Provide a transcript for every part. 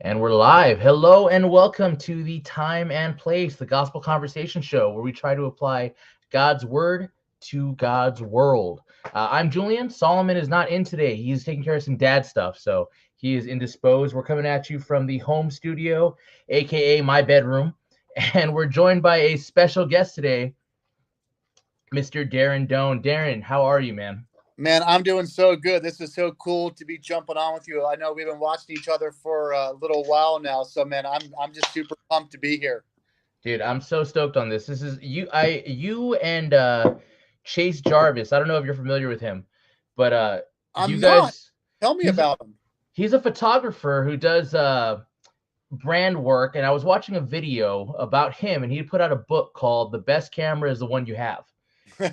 And we're live. Hello and welcome to the Time and Place, the Gospel Conversation Show, where we try to apply God's Word to God's world. I'm Julian. Solomon is not in today. He's taking care of some dad stuff, so he is indisposed. We're coming at you from the home studio, aka my bedroom, and we're joined by a special guest today, Mr. Darren Doane. Darren, how are you, man? Man, I'm doing so good. This is so cool to be jumping on with you. I know we've been watching each other for a little while now, so man, I'm just super pumped to be here. Dude, I'm so stoked on this. This is you and Chase Jarvis. I don't know if you're familiar with him, but you I'm not. guys Tell me he's about him. he's a photographer who does brand work, and I was watching a video about him, and he put out a book called The Best Camera is the One You Have.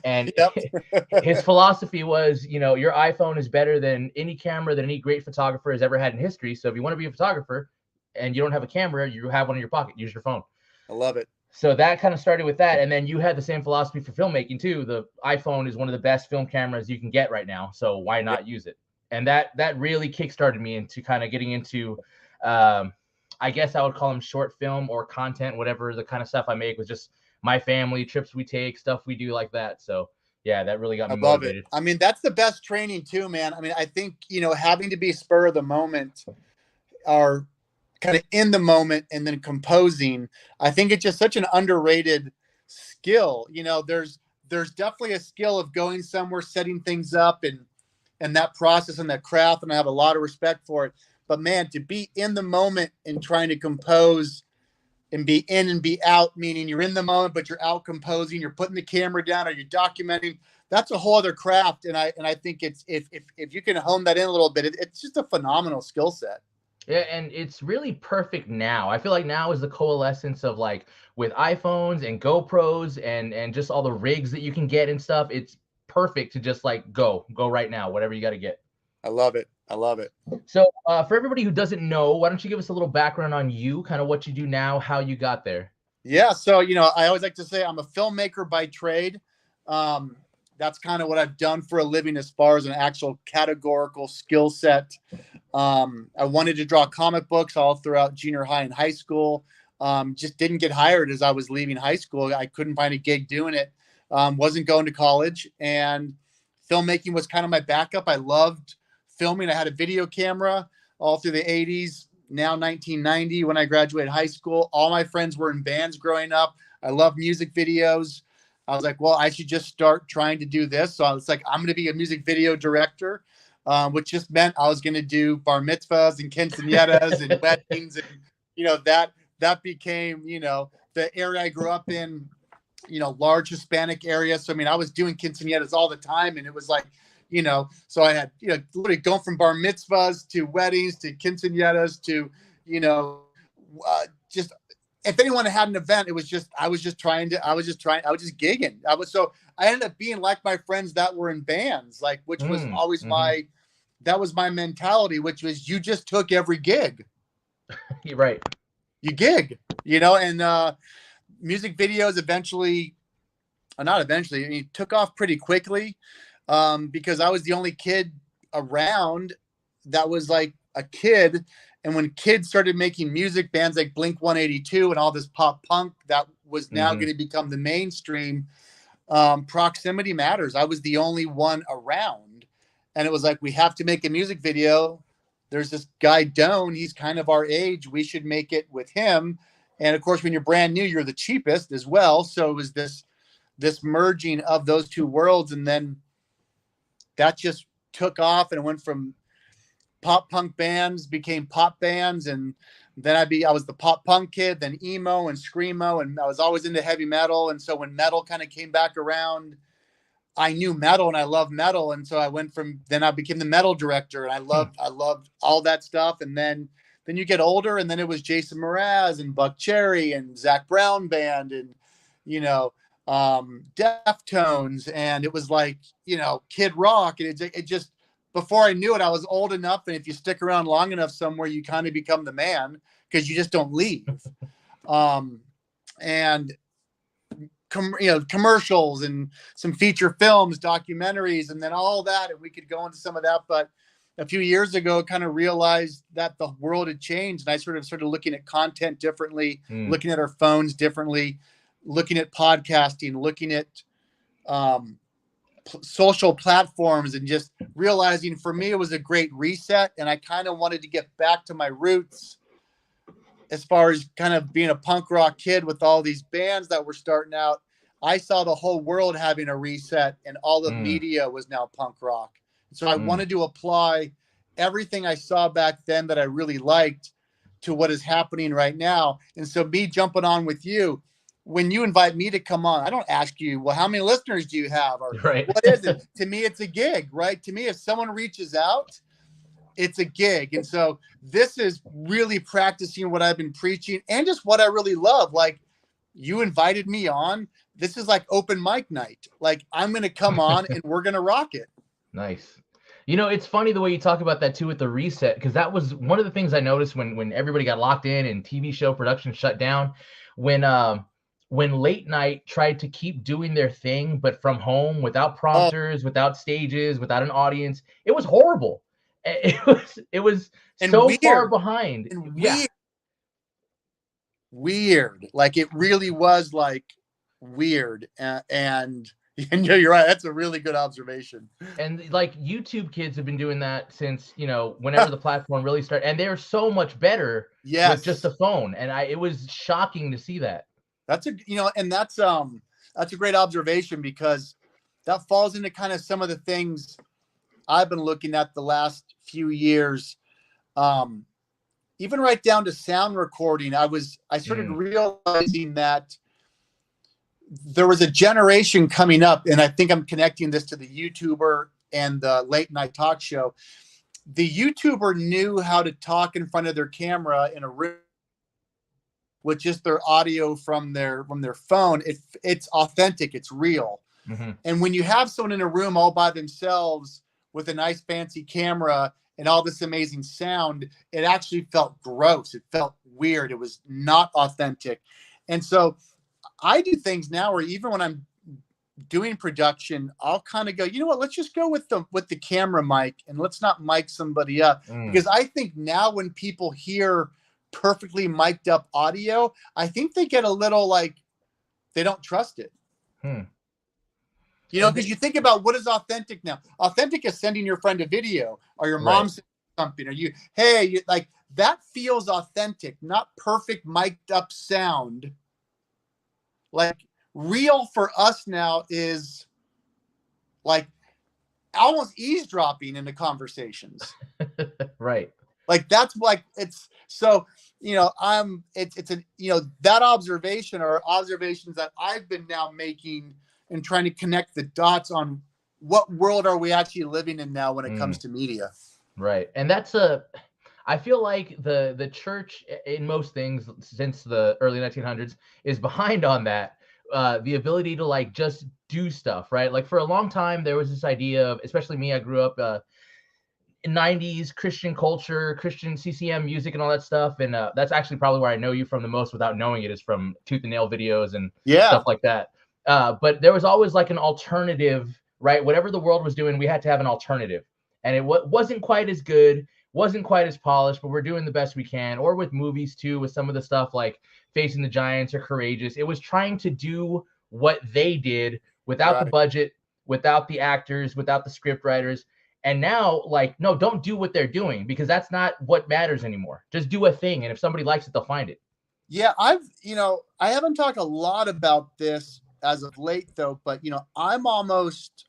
And Yep. his philosophy was, your iPhone is better than any camera that any great photographer has ever had in history. So if you want to be a photographer and you don't have a camera, you have one in your pocket, use your phone. I love it. So that kind of started with that. And then you had the same philosophy for filmmaking too. The iPhone is one of the best film cameras you can get right now. So why not use it? And that really kickstarted me into kind of getting into, I guess I would call them short film or content, whatever the kind of stuff I make was just my family, trips we take, stuff we do like that. So yeah, that really got me motivated. I mean, that's the best training too, man. I mean, I think, having to be spur of the moment or kind of in the moment and then composing, I think it's just such an underrated skill. There's definitely a skill of going somewhere, setting things up and that process and that craft. And I have a lot of respect for it, but man, to be in the moment and trying to compose and be in and be out, meaning you're in the moment, but you're out composing, you're putting the camera down or you're documenting. That's a whole other craft. And I think it's, if you can hone that in a little bit, it's just a phenomenal skill set. Yeah, and it's really perfect now. I feel like now is the coalescence of like with iPhones and GoPros and just all the rigs that you can get and stuff. It's perfect to just like go right now, whatever you got to get. I love it. I love it. So for everybody who doesn't know, why don't you give us a little background on you, kind of what you do now, how you got there? Yeah. So, I always like to say I'm a filmmaker by trade. That's kind of what I've done for a living as far as an actual categorical skill set. I wanted to draw comic books all throughout junior high and high school. Just didn't get hired as I was leaving high school. I couldn't find a gig doing it. Wasn't going to college, and filmmaking was kind of my backup. I loved filming. I had a video camera all through the 80s, now 1990 when I graduated high school. All my friends were in bands growing up. I love music videos. I was like, well, I should just start trying to do this. So I was like, I'm going to be a music video director, which just meant I was going to do bar mitzvahs and quinceañeras and weddings. And, that became, the area I grew up in, large Hispanic area. So, I mean, I was doing quinceañeras all the time. And it was like, so I had, literally going from bar mitzvahs to weddings to quinceañeras to, just if anyone had an event, I was just gigging. I ended up being like my friends that were in bands, like, which was always that was my mentality, which was you just took every gig. You're right. You gig, and music videos took off pretty quickly. Because I was the only kid around that was like a kid. And when kids started making music, bands like Blink 182 and all this pop punk that was now going to become the mainstream, proximity matters. I was the only one around. And it was like, we have to make a music video. There's this guy, Doane. He's kind of our age. We should make it with him. And of course, when you're brand new, you're the cheapest as well. So it was this merging of those two worlds. And then that just took off, and it went from pop punk bands became pop bands. And then I was the pop punk kid, then emo and screamo. And I was always into heavy metal. And so when metal kind of came back around, I knew metal and I loved metal. And so then I became the metal director, and I loved all that stuff. And then you get older, and then it was Jason Mraz and Buck Cherry and Zach Brown Band and, Deftones, and it was like, Kid Rock. And it just, before I knew it, I was old enough. And if you stick around long enough somewhere, you kind of become the man because you just don't leave. And commercials and some feature films, documentaries, and then all that. And we could go into some of that, but a few years ago, kind of realized that the world had changed. And I sort of started looking at content differently, looking at our phones differently, looking at podcasting, looking at social platforms, and just realizing for me, it was a great reset. And I kind of wanted to get back to my roots as far as kind of being a punk rock kid with all these bands that were starting out. I saw the whole world having a reset, and all of media was now punk rock. So I wanted to apply everything I saw back then that I really liked to what is happening right now. And so me jumping on with you, when you invite me to come on, I don't ask you, well, how many listeners do you have? Or what is it? To me, it's a gig, right? To me, if someone reaches out, it's a gig. And so this is really practicing what I've been preaching and just what I really love. Like, you invited me on. This is like open mic night. Like, I'm going to come on and we're going to rock it. Nice. You know, it's funny the way you talk about that too with the reset, because that was one of the things I noticed when everybody got locked in and TV show production shut down, when late night tried to keep doing their thing, but from home, without prompters, without stages, without an audience. It was horrible. It was so weird. Far behind. And weird. Like, it really was like weird. And you're right. That's a really good observation. And like, YouTube kids have been doing that since, you know, whenever the platform really started, and they're so much better with just a phone. And it was shocking to see that. That's a great observation, because that falls into kind of some of the things I've been looking at the last few years. Even right down to sound recording, I started realizing that there was a generation coming up, and I think I'm connecting this to the YouTuber and the late night talk show. The YouTuber knew how to talk in front of their camera in a room with just their audio from their phone. It's authentic, it's real. And when you have someone in a room all by themselves with a nice fancy camera and all this amazing sound, it actually felt gross. It felt weird. It was not authentic. And so I do things now where even when I'm doing production, I'll kind of go, you know what, let's just go with the camera mic, and let's not mic somebody up. Because I think now when people hear perfectly mic'd up audio, I think they get a little like, they don't trust it. You know, because you think about what is authentic now. Authentic is sending your friend a video, or your mom sending something, or like, that feels authentic, not perfect mic'd up sound. Like, real for us now is like almost eavesdropping into conversations. Right. Like, that's like, it's so, you know, it's a, you know, that observation, or observations that I've been now making and trying to connect the dots on what world are we actually living in now when it comes to media. Right. And I feel like the church in most things since the early 1900s is behind on that. The ability to like just do stuff, right? Like, for a long time, there was this idea of, especially me, I grew up in 90s Christian culture, Christian CCM music and all that stuff. And that's actually probably where I know you from the most without knowing it, is from Tooth and Nail videos and stuff like that. But there was always like an alternative, right? Whatever the world was doing, we had to have an alternative. And it wasn't quite as good, wasn't quite as polished, but we're doing the best we can. Or with movies too, with some of the stuff like Facing the Giants or Courageous. It was trying to do what they did without the budget, without the actors, without the script writers. And now, like, no, don't do what they're doing, because that's not what matters anymore. Just do a thing, and if somebody likes it, they'll find it. Yeah, I haven't talked a lot about this as of late, though, but, you know, I'm almost,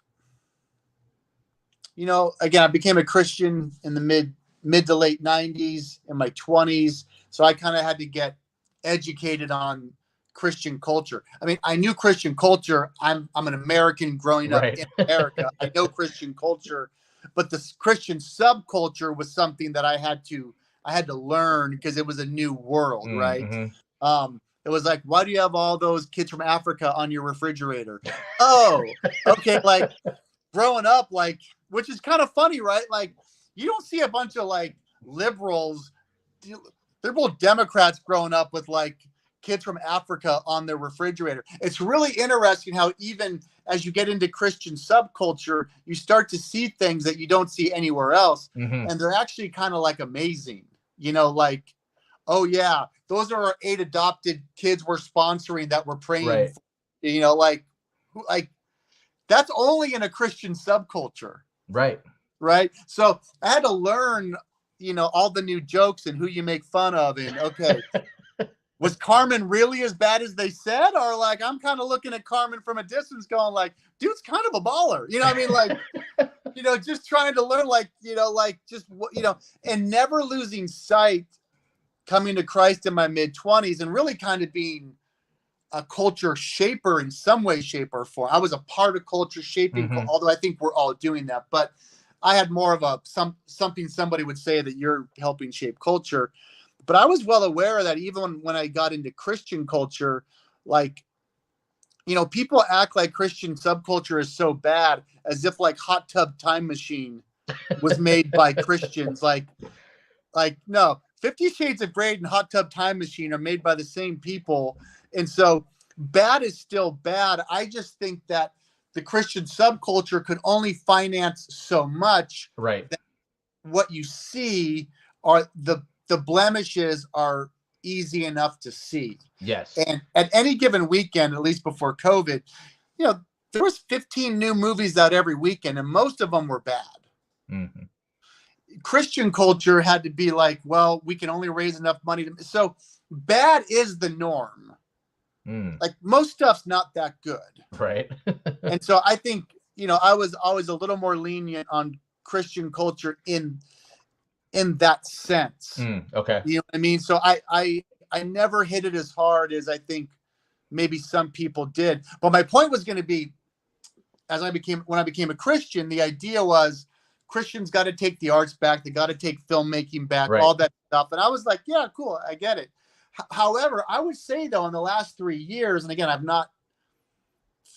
you know, again, I became a Christian in the mid to late 90s, in my 20s. So I kind of had to get educated on Christian culture. I mean, I knew Christian culture. I'm an American growing up in America. I know Christian culture, but the Christian subculture was something that I had to learn, because it was a new world, right? It was like, why do you have all those kids from Africa on your refrigerator? Oh, okay. Like, growing up, like, which is kind of funny, right? Like, you don't see a bunch of like liberals, they're both Democrats growing up with like kids from Africa on their refrigerator. It's really interesting how even as you get into Christian subculture, you start to see things that you don't see anywhere else. Mm-hmm. And they're actually kind of like amazing, you know, like, oh yeah, those are our 8 adopted kids we're sponsoring that we're praying Right. for. You know, like that's only in a Christian subculture. Right. Right. So I had to learn, you know, all the new jokes and who you make fun of. And okay, was Carmen really as bad as they said? Or like, I'm kind of looking at Carmen from a distance going like, dude's kind of a baller. You know what I mean? Like, you know, just trying to learn, like, you know, like just, you know, and never losing sight coming to Christ in my mid-20s and really kind of being a culture shaper in some way, shape, or form. I was a part of culture shaping, Mm-hmm. although I think we're all doing that. But I had more of a something somebody would say that you're helping shape culture. But I was well aware of that even when I got into Christian culture, like, you know, people act like Christian subculture is so bad as if like Hot Tub Time Machine was made by Christians. Like no, 50 Shades of Grey and Hot Tub Time Machine are made by the same people. And so bad is still bad. I just think that the Christian subculture could only finance so much. Right. That what you see are the blemishes are easy enough to see. Yes. And at any given weekend, at least before COVID, you know, there was 15 new movies out every weekend, and most of them were bad. Mm-hmm. Christian culture had to be like, well, we can only raise enough money to. So bad is the norm. Like most stuff's not that good. Right. And so I think, you know, I was always a little more lenient on Christian culture in that sense. Okay. You know what I mean? So I never hit it as hard as I think maybe some people did. But my point was going to be, when I became a Christian, the idea was Christians got to take the arts back. They got to take filmmaking back, right. all that stuff. And I was like, yeah, cool. I get it. However, I would say though, in the last 3 years, and again, I've not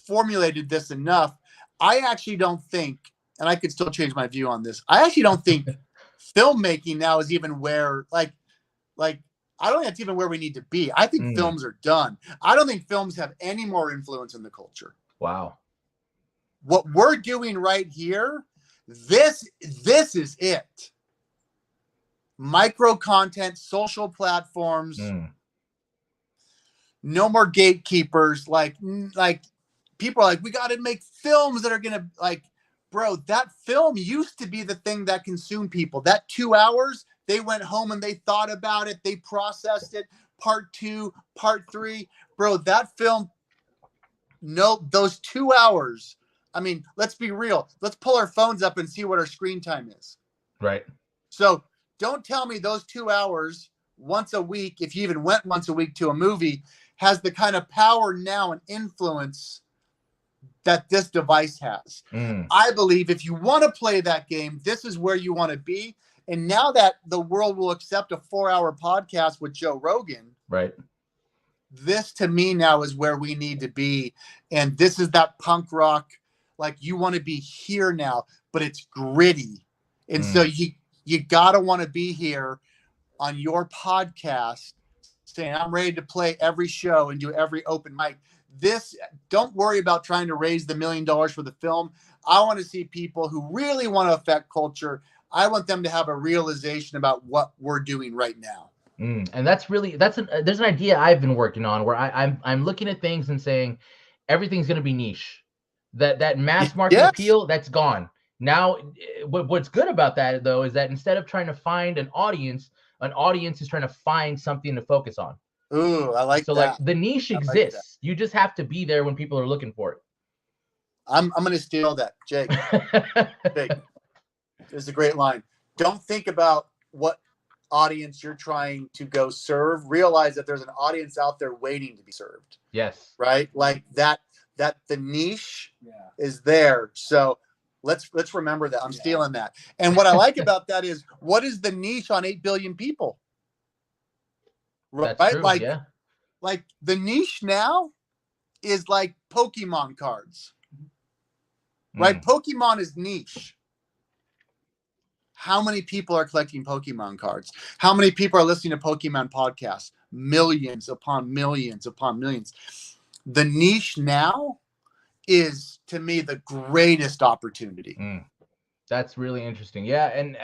formulated this enough. I actually don't think, and I could still change my view on this. I actually don't think filmmaking now is even where like, I don't think that's even where we need to be. I think films are done. I don't think films have any more influence in the culture. Wow. What we're doing right here, this is it. Micro content, social platforms, no more gatekeepers. Like people are like, we got to make films that are going to like, bro, that film used to be the thing that consumed people. That 2 hours, they went home and they thought about it. They processed it. Part 2, part 3, bro, that film. No, those 2 hours. I mean, let's be real. Let's pull our phones up and see what our screen time is. Right. So don't tell me those 2 hours once a week, if you even went once a week to a movie, has the kind of power now and influence that this device has. I believe if you want to play that game, this is where you want to be. And now that the world will accept a 4-hour podcast with Joe Rogan, right? This to me now is where we need to be. And this is that punk rock, like you want to be here now, but it's gritty. And so you gotta want to be here on your podcast saying, I'm ready to play every show and do every open mic. Don't worry about trying to raise the $1 million for the film. I want to see people who really want to affect culture. I want them to have a realization about what we're doing right now. And that's there's an idea I've been working on where I'm looking at things and saying everything's going to be niche. That mass market appeal, that's gone. Now, what's good about that though is that instead of trying to find an audience is trying to find something to focus on. Ooh, I like that. So like the niche exists. You just have to be there when people are looking for it. I'm going to steal that, Jake. Jake. There's a great line. Don't think about what audience you're trying to go serve. Realize that there's an audience out there waiting to be served. Yes. Right? Like that the niche is there. So let's remember that. I'm stealing that. And what I like about that is, what is the niche on 8 billion people? Right? True, like the niche now is like Pokemon cards. Right? Pokemon is niche. How many people are collecting Pokemon cards? How many people are listening to Pokemon podcasts? Millions upon millions upon millions. The niche now is, to me, the greatest opportunity. That's really interesting. Yeah, and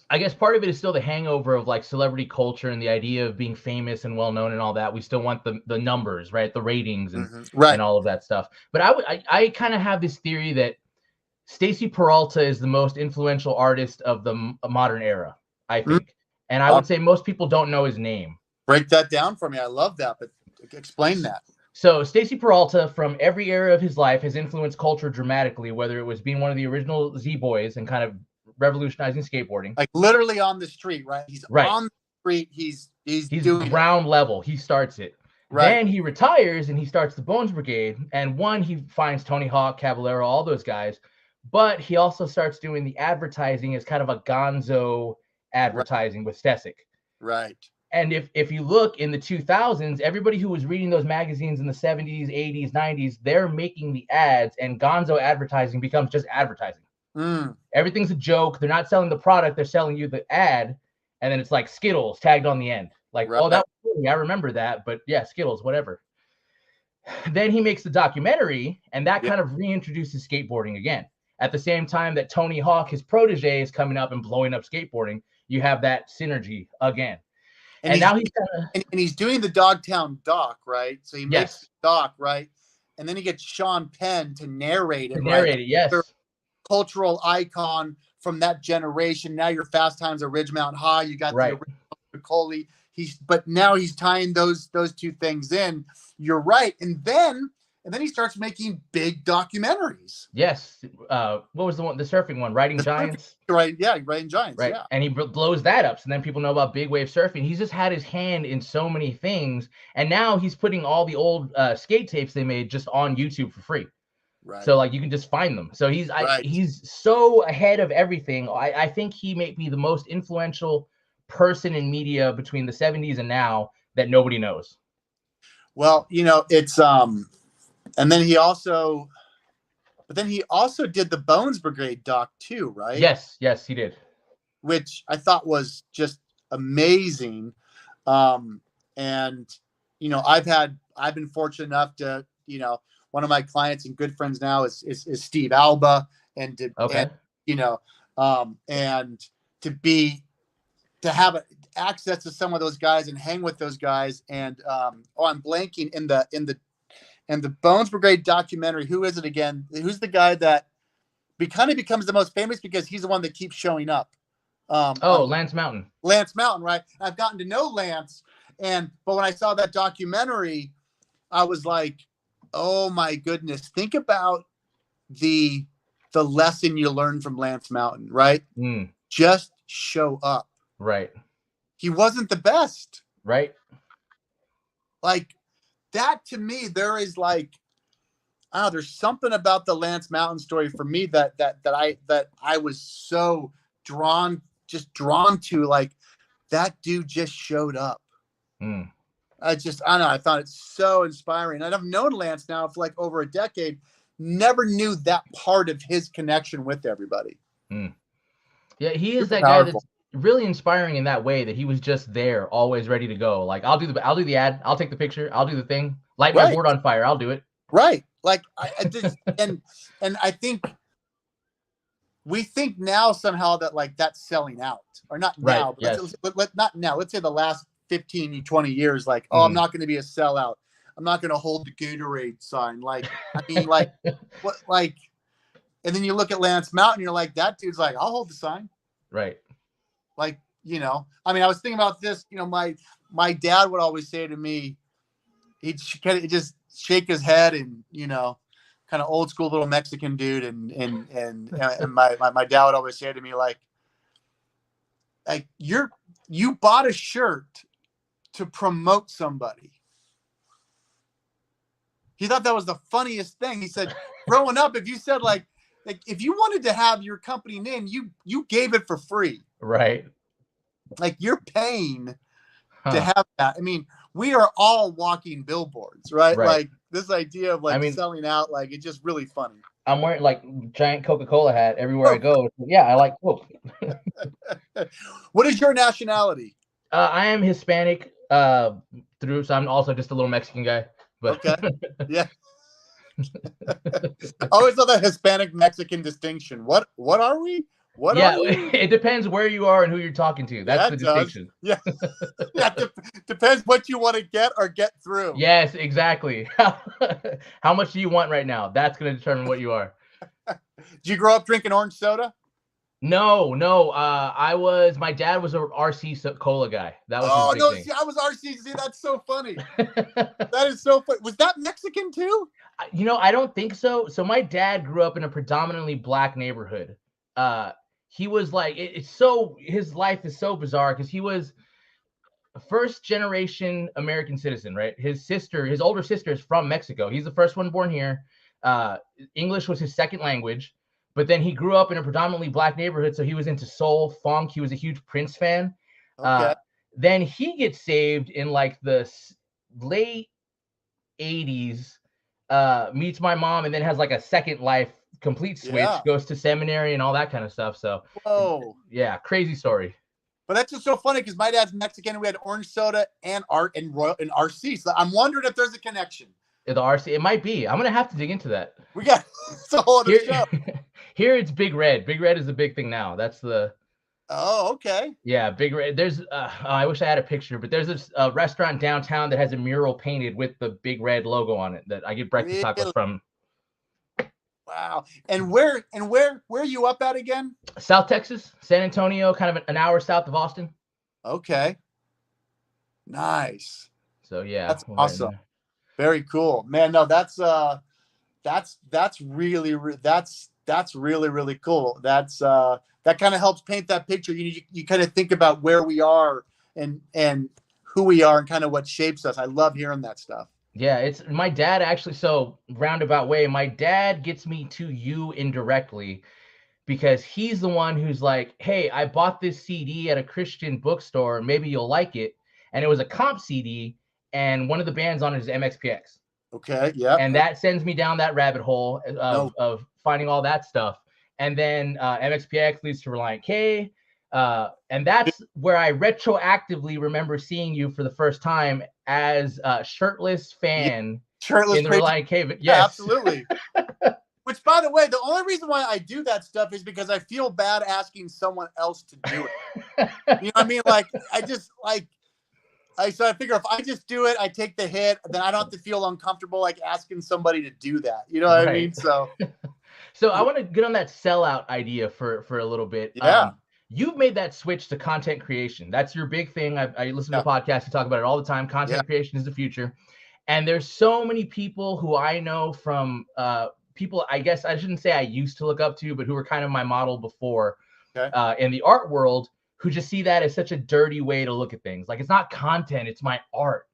I guess part of it is still the hangover of like celebrity culture and the idea of being famous and well known and all that. We still want the numbers, right? The ratings and all of that stuff. But I kind of have this theory that Stacy Peralta is the most influential artist of the modern era, I think. And I would say most people don't know his name. Break that down for me. I love that, but explain that. So Stacy Peralta, from every era of his life, has influenced culture dramatically, whether it was being one of the original Z-Boys and kind of revolutionizing skateboarding. Like literally on the street, right? He's on the street. He's doing ground level. He starts it. Right. Then he retires and he starts the Bones Brigade. And he finds Tony Hawk, Caballero, all those guys. But he also starts doing the advertising as kind of a gonzo advertising with Stesic. Right. And if you look in the 2000s, everybody who was reading those magazines in the 70s, 80s, 90s, they're making the ads, and gonzo advertising becomes just advertising. Everything's a joke. They're not selling the product. They're selling you the ad. And then it's like Skittles tagged on the end. Like, oh, that was funny. I remember that. But yeah, Skittles, whatever. Then he makes the documentary, and that kind of reintroduces skateboarding again. At the same time that Tony Hawk, his protege, is coming up and blowing up skateboarding, you have that synergy again. And now he's doing the Dogtown doc, right? So he makes the doc, right? And then he gets Sean Penn to narrate it. Yes. Cultural icon from that generation. Now you're Fast Times at Ridge Mountain High. You got the original Coley. But now he's tying those two things in. You're right. And then he starts making big documentaries. Yes. What was the surfing one? Riding Giants? Right. Yeah. Riding Giants. Right. Yeah. And he blows that up. So then people know about big wave surfing. He's just had his hand in so many things. And now he's putting all the old skate tapes they made just on YouTube for free. Right. So like you can just find them. So he's so ahead of everything. I think he may be the most influential person in media between the 70s and now that nobody knows. Well, it's and then he also did the Bones Brigade doc too, right? Yes, he did. Which I thought was just amazing. And I've been fortunate enough to, one of my clients and good friends now is Steve Alba, and to have access to some of those guys and hang with those guys. And I'm blanking in the Bones Brigade documentary. Who is it again? Who's the guy that kind of becomes the most famous because he's the one that keeps showing up? Lance Mountain. Lance Mountain, right? I've gotten to know Lance, but when I saw that documentary, I was like, oh my goodness! Think about the lesson you learned from Lance Mountain, right? Just show up. Right. He wasn't the best. Right. Like that to me, there is like, there's something about the Lance Mountain story for me that I was so drawn to. Like that dude just showed up. I don't know. I found it so inspiring. And I've known Lance now for like over a decade. Never knew that part of his connection with everybody. Yeah, he is that guy that's really inspiring in that way, that he was just there, always ready to go. Like, I'll do the ad, I'll take the picture, I'll do the thing, light my board on fire, I'll do it. Right. Like I just and I think we think now somehow that like that's selling out, or not now, but not now. Let's say the last 15, 20 years, like, I'm not going to be a sellout. I'm not going to hold the Gatorade sign. Like, I mean, like, what, like, and then you look at Lance Mountain, you're like, that dude's like, I'll hold the sign. Right. Like, I mean, I was thinking about this, my dad would always say to me, he'd just shake his head and, kind of old school little Mexican dude. And my dad would always say to me, like you bought a shirt to promote somebody. He thought that was the funniest thing. He said, growing up, if you said like if you wanted to have your company name, you gave it for free. Right. Like you're paying to have that. I mean, we are all walking billboards, right? Like this idea of selling out, like it's just really funny. I'm wearing like giant Coca-Cola hat everywhere I Oh, go. Yeah, I like Coke. what is your nationality? I am Hispanic through, so I'm also just a little Mexican guy. But Okay. Yeah. I always love that Hispanic Mexican distinction. What are we? What yeah, are you? it depends where you are and who you're talking to. That's Yeah, the it does. distinction. Yeah. Yeah. Depends what you want to get or get through. Yes, exactly. How much do you want right now? That's going to determine what you are. Did you grow up drinking orange soda? No, no. My dad was a RC cola guy. That was his Oh big no, thing. see, I was RCC. That's so funny. That is so funny. Was that Mexican too? I don't think so. So my dad grew up in a predominantly black neighborhood. Uh, he was like, his life is so bizarre because he was a first generation American citizen, right? His older sister is from Mexico. He's the first one born here. Uh, English was his second language, but then he grew up in a predominantly black neighborhood. So he was into soul, funk. He was a huge Prince fan. Okay. Then he gets saved in like the late 80s, meets my mom, and then has like a second life, complete switch, Yeah. goes to seminary and all that kind of stuff. So, Whoa. yeah, crazy story. But that's just so funny because my dad's Mexican and we had orange soda and art and Royal and RC. So I'm wondering if there's a connection. The RC, it might be. I'm gonna have to dig into that. We got it's a whole other Here, show. here it's Big Red. Big Red is the big thing now. That's the Oh, okay. Yeah, Big Red. There's I wish I had a picture, but there's this restaurant downtown that has a mural painted with the Big Red logo on it that I get breakfast Really? tacos from. Wow. And where are you up at again? South Texas, San Antonio, kind of an hour south of Austin. Okay. Nice. So yeah, That's awesome. Very cool, man. No, that's really really cool. That kind of helps paint that picture. You kind of think about where we are and who we are and kind of what shapes us. I love hearing that stuff. Yeah, it's my dad actually. So roundabout way, my dad gets me to you indirectly because he's the one who's like, "Hey, I bought this CD at a Christian bookstore. Maybe you'll like it." And it was a comp CD, and one of the bands on it is MXPX. Okay. Yeah. And that sends me down that rabbit hole of finding all that stuff. And then MXPX leads to Reliant K. And that's where I retroactively remember seeing you for the first time as a shirtless fan shirtless in the Reliant K. Yes. Yeah, absolutely. Which, by the way, the only reason why I do that stuff is because I feel bad asking someone else to do it. You know what I mean? Like, so I figure if I just do it, I take the hit, then I don't have to feel uncomfortable like asking somebody to do that. You know what I mean? So, so I want to get on that sellout idea for a little bit. Yeah. You've made that switch to content creation. That's your big thing. I listen to podcasts. You talk about it all the time. Content creation is the future. And there's so many people who I know from people, I guess I shouldn't say I used to look up to, but who were kind of my model before in the art world, who just see that as such a dirty way to look at things. Like, it's not content, it's my art.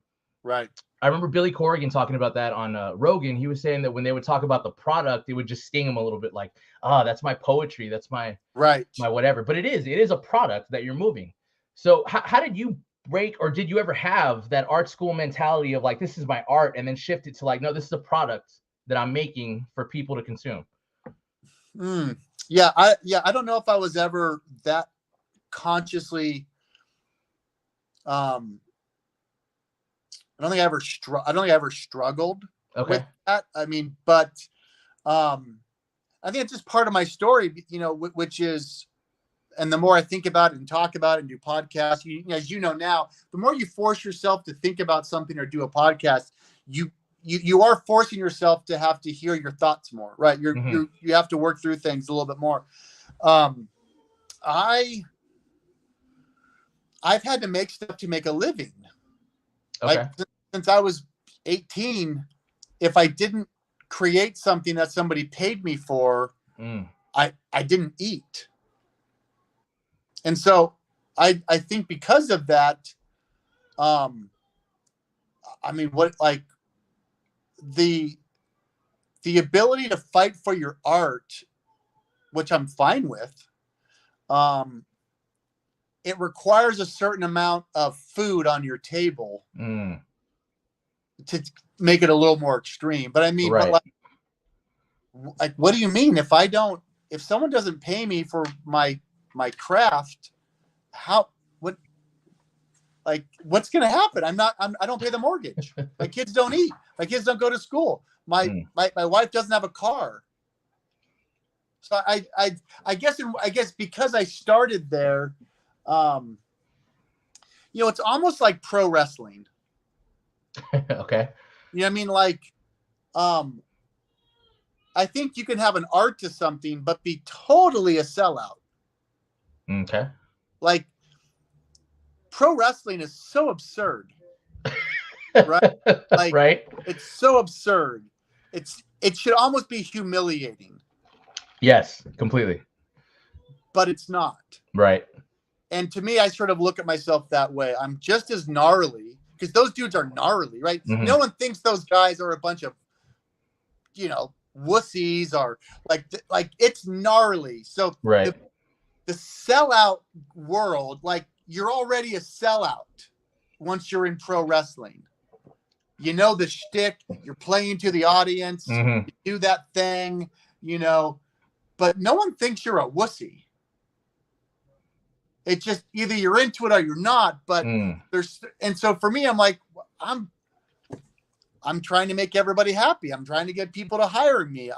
Right. I remember Billy Corrigan talking about that on Rogan. He was saying that when they would talk about the product, it would just sting him a little bit, like, oh, that's my poetry, that's my whatever. But it is a product that you're moving. So how did you break, or did you ever have that art school mentality of like, this is my art, and then shift it to like, no, this is a product that I'm making for people to consume? Yeah, I don't know if I was ever that consciously I don't think I ever struggled with that. I mean, but I think it's just part of my story, you know, which is, and the more I think about it and talk about it and do podcasts, as you know now, the more you force yourself to think about something or do a podcast, you are forcing yourself to have to hear your thoughts more, right? You have to work through things a little bit more. I've had to make stuff to make a living. Like, since I was 18, if I didn't create something that somebody paid me for, I didn't eat. And so I think because of that, I mean, what, like, the ability to fight for your art, which I'm fine with, it requires a certain amount of food on your table to make it a little more extreme. But I mean, but like, like, what do you mean? If someone doesn't pay me for my craft, what's going to happen? I don't pay the mortgage. My kids don't eat. My kids don't go to school. My wife doesn't have a car. So I guess because I started there, it's almost like pro wrestling. Okay. You know what I mean? Like, I think you can have an art to something, but be totally a sellout. Okay. Like, pro wrestling is so absurd, right? Like, right. It's so absurd. It should almost be humiliating. Yes, completely. But it's not. Right. And to me, I sort of look at myself that way. I'm just as gnarly, because those dudes are gnarly, right? Mm-hmm. No one thinks those guys are a bunch of, wussies, or like it's gnarly. So right. The sellout world, like, you're already a sellout once you're in pro wrestling. You know the shtick, you're playing to the audience, mm-hmm. You do that thing, but no one thinks you're a wussy. It's just either you're into it or you're not. But and so for me, I'm like, I'm trying to make everybody happy. I'm trying to get people to hire me.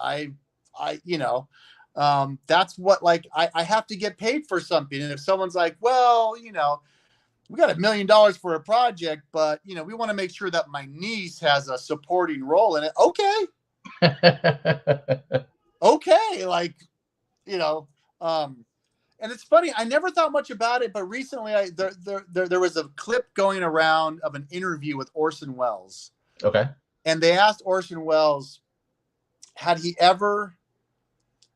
That's what, like, I have to get paid for something. And if someone's like, well, we got $1 million for a project, but we want to make sure that my niece has a supporting role in it. Okay. Okay. Like, and it's funny, I never thought much about it, but recently there was a clip going around of an interview with Orson Welles. Okay. And they asked Orson Welles, had he ever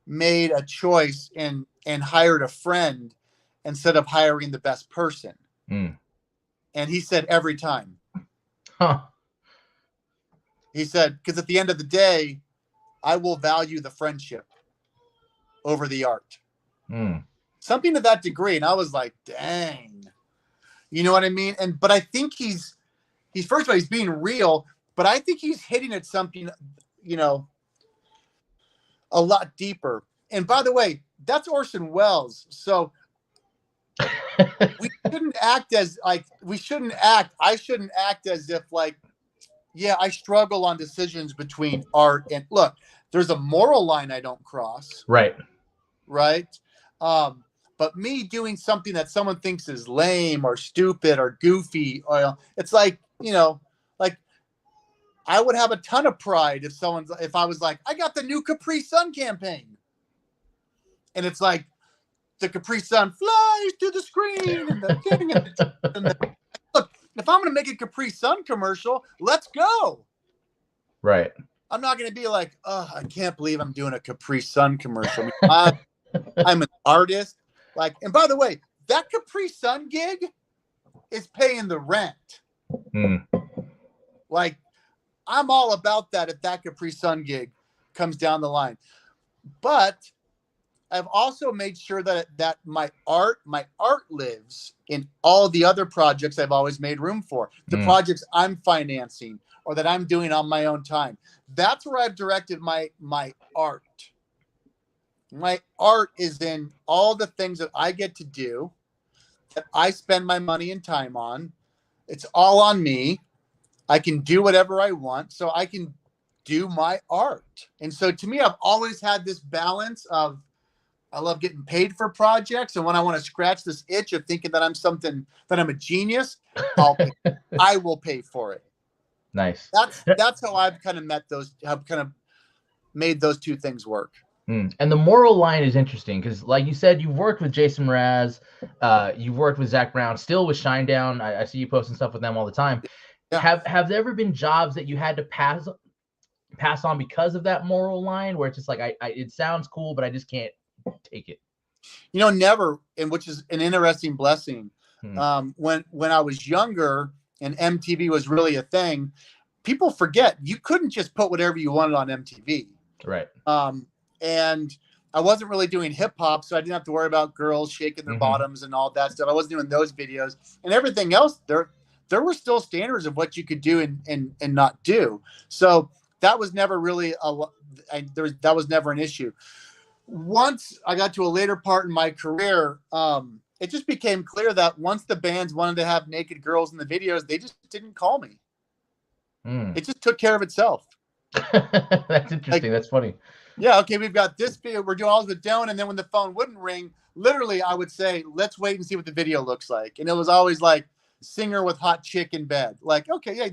made a choice and hired a friend instead of hiring the best person? And he said, every time. Huh. He said, because at the end of the day, I will value the friendship over the art. Something to that degree. And I was like, dang. You know what I mean? But I think he's first of all, he's being real, but I think he's hitting at something, a lot deeper. And by the way, that's Orson Welles. So we shouldn't act as like, I shouldn't act as if like, yeah, I struggle on decisions between art and, look, there's a moral line I don't cross. Right. But me doing something that someone thinks is lame or stupid or goofy, it's like, like, I would have a ton of pride if I was like, I got the new Capri Sun campaign. And it's like, the Capri Sun flies to the screen and the thing. Look, if I'm going to make a Capri Sun commercial, let's go. Right. I'm not going to be like, oh, I can't believe I'm doing a Capri Sun commercial. I'm an artist. Like, and by the way, that Capri Sun gig is paying the rent. Like, I'm all about that if that Capri Sun gig comes down the line. But I've also made sure that my art lives in all the other projects I've always made room for. The projects I'm financing or that I'm doing on my own time. That's where I've directed my art. My art is in all the things that I get to do, that I spend my money and time on. It's all on me. I can do whatever I want, so I can do my art. And so to me, I've always had this balance of, I love getting paid for projects. And when I want to scratch this itch of thinking that I'm a genius, I will pay for it. Nice. That's how I've kind of made those two things work. And the moral line is interesting because, like you said, you've worked with Jason Mraz, you've worked with Zach Brown, still with Shinedown. I see you posting stuff with them all the time. Yeah. Have there ever been jobs that you had to pass on because of that moral line, where it's just like, it sounds cool, but I just can't take it? Never, and which is an interesting blessing. When I was younger and MTV was really a thing, people forget you couldn't just put whatever you wanted on MTV. Right. And I wasn't really doing hip hop, so I didn't have to worry about girls shaking their bottoms and all that stuff. I wasn't doing those videos, and everything else. There were still standards of what you could do and not do. So that was never really that was never an issue. Once I got to a later part in my career, it just became clear that once the bands wanted to have naked girls in the videos, they just didn't call me. It just took care of itself. That's interesting. Like, that's funny. Yeah, okay, we've got this video. We're doing all this with Doane, and then when the phone wouldn't ring, literally I would say, let's wait and see what the video looks like. And it was always like singer with hot chick in bed. Like, okay, yeah,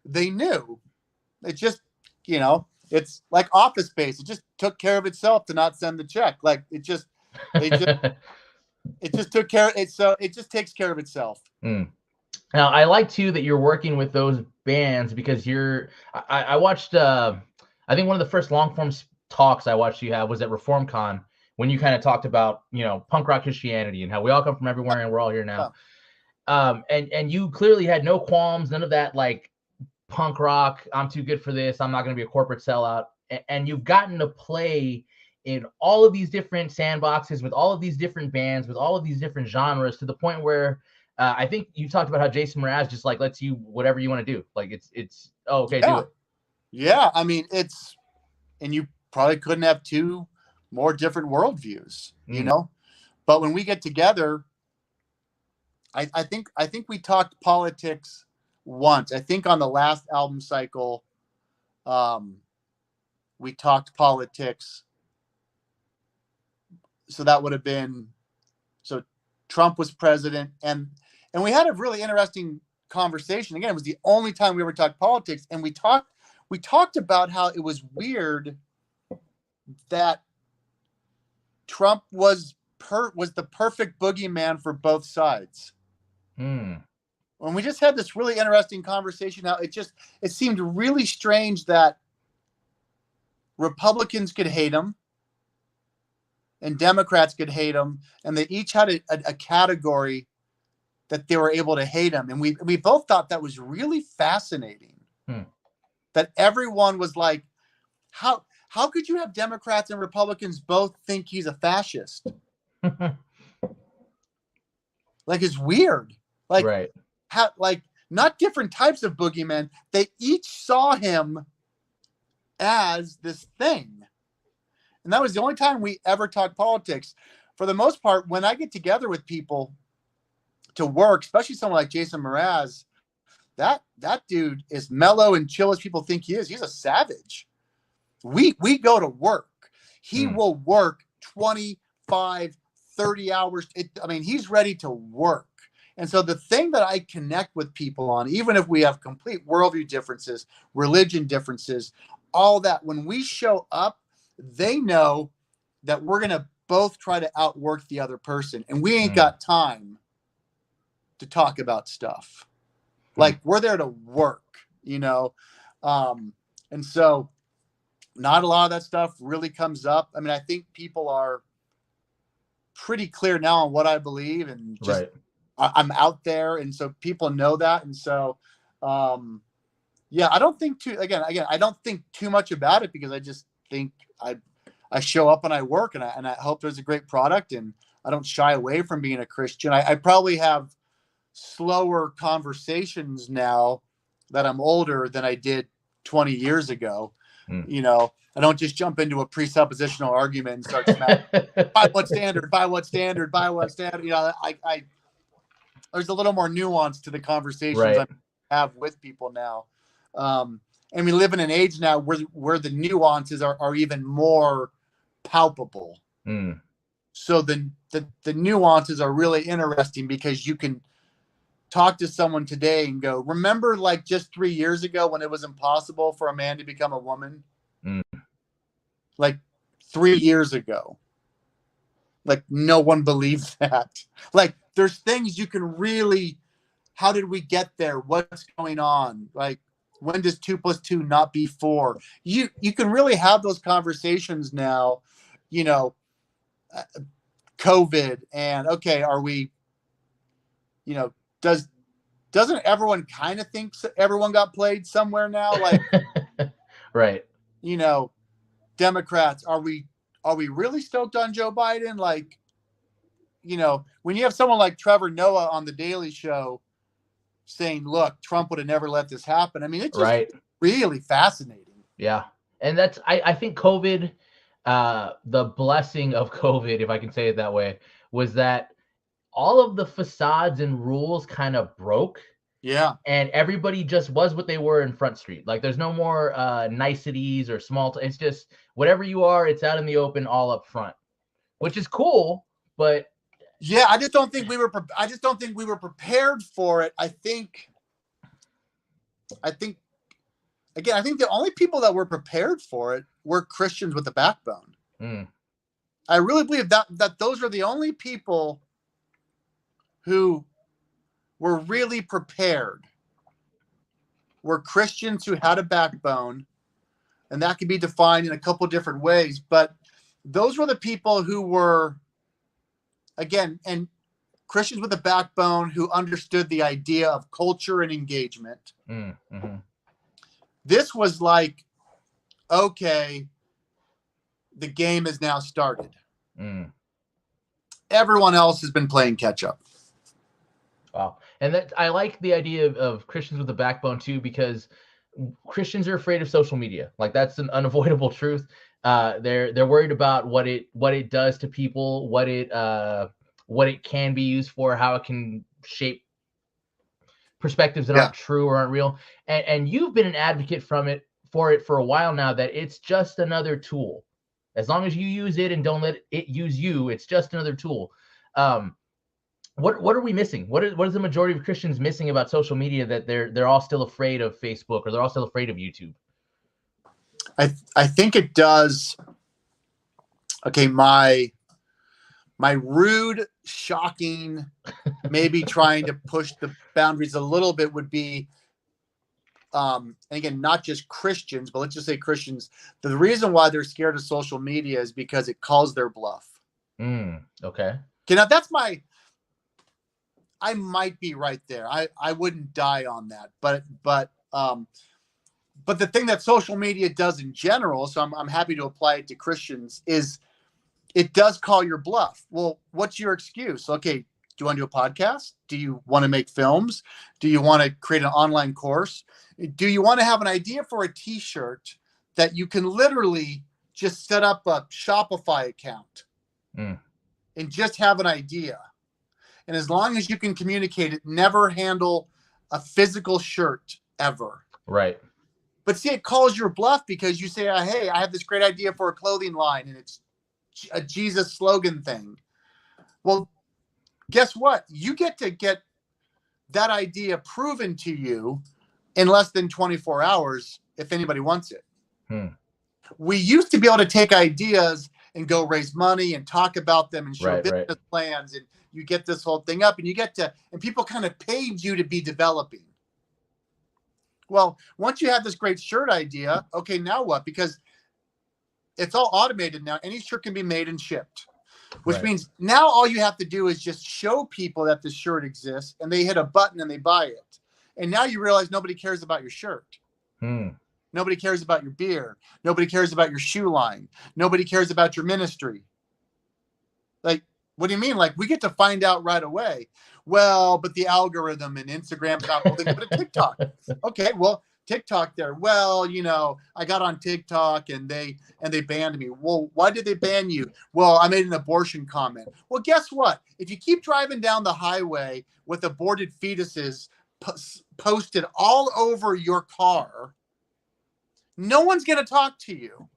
they knew. It just, you know, it's like Office Space. It just took care of itself to not send the check. Like it just took care of it. So it just takes care of itself. Now I like too that you're working with those bands because I watched I think one of the first long form talks I watched you have was at ReformCon when you kind of talked about, you know, punk rock Christianity and how we all come from everywhere and we're all here now. And you clearly had no qualms, none of that like punk rock, I'm too good for this, I'm not going to be a corporate sellout. And you've gotten to play in all of these different sandboxes with all of these different bands, with all of these different genres, to the point where I think you talked about how Jason Mraz just like lets you whatever you want to do. Like it's oh, okay, do it. Yeah, I mean and you probably couldn't have two more different worldviews, you know. But when we get together, I think we talked politics once. I think on the last album cycle, we talked politics. So that would have been, so Trump was president, and we had a really interesting conversation. Again, it was the only time we ever talked politics, and we talked about how it was weird that Trump was the perfect boogeyman for both sides. And we just had this really interesting conversation. How it seemed really strange that Republicans could hate him and Democrats could hate him, and they each had a category that they were able to hate him. And we both thought that was really fascinating. That everyone was like, how could you have Democrats and Republicans both think he's a fascist? Like, it's weird. Like, right. Like not different types of boogeymen. They each saw him as this thing. And that was the only time we ever talked politics. For the most part, when I get together with people to work, especially someone like Jason Mraz, that dude is mellow and chill as people think he is. He's a savage. We go to work. He will work 25, 30 hours. I mean, he's ready to work. And so the thing that I connect with people on, even if we have complete worldview differences, religion differences, all that, when we show up, they know that we're going to both try to outwork the other person. And we ain't got time to talk about stuff. Like, we're there to work, you know? And so not a lot of that stuff really comes up. I mean, I think people are pretty clear now on what I believe, and just I'm out there. And so people know that. And so, yeah, I don't think I don't think too much about it, because I just think I show up and I work, and I hope there's a great product, and I don't shy away from being a Christian. I probably have slower conversations now that I'm older than I did 20 years ago. You know, I don't just jump into a presuppositional argument and start smacking by what standard. You know, I there's a little more nuance to the conversations I have with people now. And we live in an age now where the nuances are even more palpable. So the nuances are really interesting, because you can talk to someone today and go, remember like just 3 years ago when it was impossible for a man to become a woman? Like 3 years ago. Like, no one believes that. Like, there's things you can really, how did we get there? What's going on? Like, when does 2 + 2 not be 4? You can really have those conversations now, you know, COVID, and okay, are we, you know, doesn't everyone kind of think everyone got played somewhere now? Like, right. You know, Democrats, are we really stoked on Joe Biden? Like, you know, when you have someone like Trevor Noah on the Daily Show saying, look, Trump would have never let this happen. I mean, it's just really fascinating. Yeah. And that's I think COVID, the blessing of COVID, if I can say it that way, was that all of the facades and rules kind of broke, Yeah. and everybody just was what they were in Front Street. Like there's no more niceties or it's just whatever you are, it's out in the open, all up front, which is cool. But yeah, I just don't think we were prepared for it. I think again, I think the only people that were prepared for it were Christians with a backbone. I really believe that those are the only people who were really prepared, were Christians who had a backbone, and that can be defined in a couple different ways. But those were the people who were, again, and Christians with a backbone who understood the idea of culture and engagement. Mm-hmm. This was like, okay, the game is now started. Everyone else has been playing catch up. Wow. And that I like the idea of Christians with a backbone too, because Christians are afraid of social media. Like that's an unavoidable truth. They're worried about what it does to people, what it can be used for, how it can shape perspectives that aren't true or aren't real. And you've been an advocate for it for a while now, that it's just another tool. As long as you use it and don't let it use you, it's just another tool. What are we missing? What is the majority of Christians missing about social media that they're all still afraid of Facebook, or they're all still afraid of YouTube? I think it does. Okay, my rude, shocking, maybe trying to push the boundaries a little bit would be, and again, not just Christians, but let's just say Christians. The reason why they're scared of social media is because it calls their bluff. Okay. Okay, now that's I might be right there. I wouldn't die on that, but the thing that social media does in general, so I'm happy to apply it to Christians, is it does call your bluff. Well, what's your excuse? Okay, do you want to do a podcast? Do you want to make films? Do you want to create an online course? Do you want to have an idea for a t-shirt that you can literally just set up a Shopify account and just have an idea? And as long as you can communicate it, never handle a physical shirt ever. Right. But see, it calls your bluff because you say, hey, I have this great idea for a clothing line, and it's a Jesus slogan thing. Well, guess what? You get to get that idea proven to you in less than 24 hours if anybody wants it. We used to be able to take ideas and go raise money and talk about them and show business plans, and you get this whole thing up, and and people kind of paid you to be developing. Well, once you have this great shirt idea, okay, now what? Because it's all automated now. Any shirt can be made and shipped, which means now all you have to do is just show people that this shirt exists, and they hit a button and they buy it. And now you realize nobody cares about your shirt. Nobody cares about your beer. Nobody cares about your shoe line. Nobody cares about your ministry. Like, what do you mean? Like, we get to find out right away. Well, but the algorithm and Instagram's not holding it, but TikTok. Okay, well, TikTok there. Well, I got on TikTok and they banned me. Well, why did they ban you? Well, I made an abortion comment. Well, guess what? If you keep driving down the highway with aborted fetuses posted all over your car, no one's going to talk to you.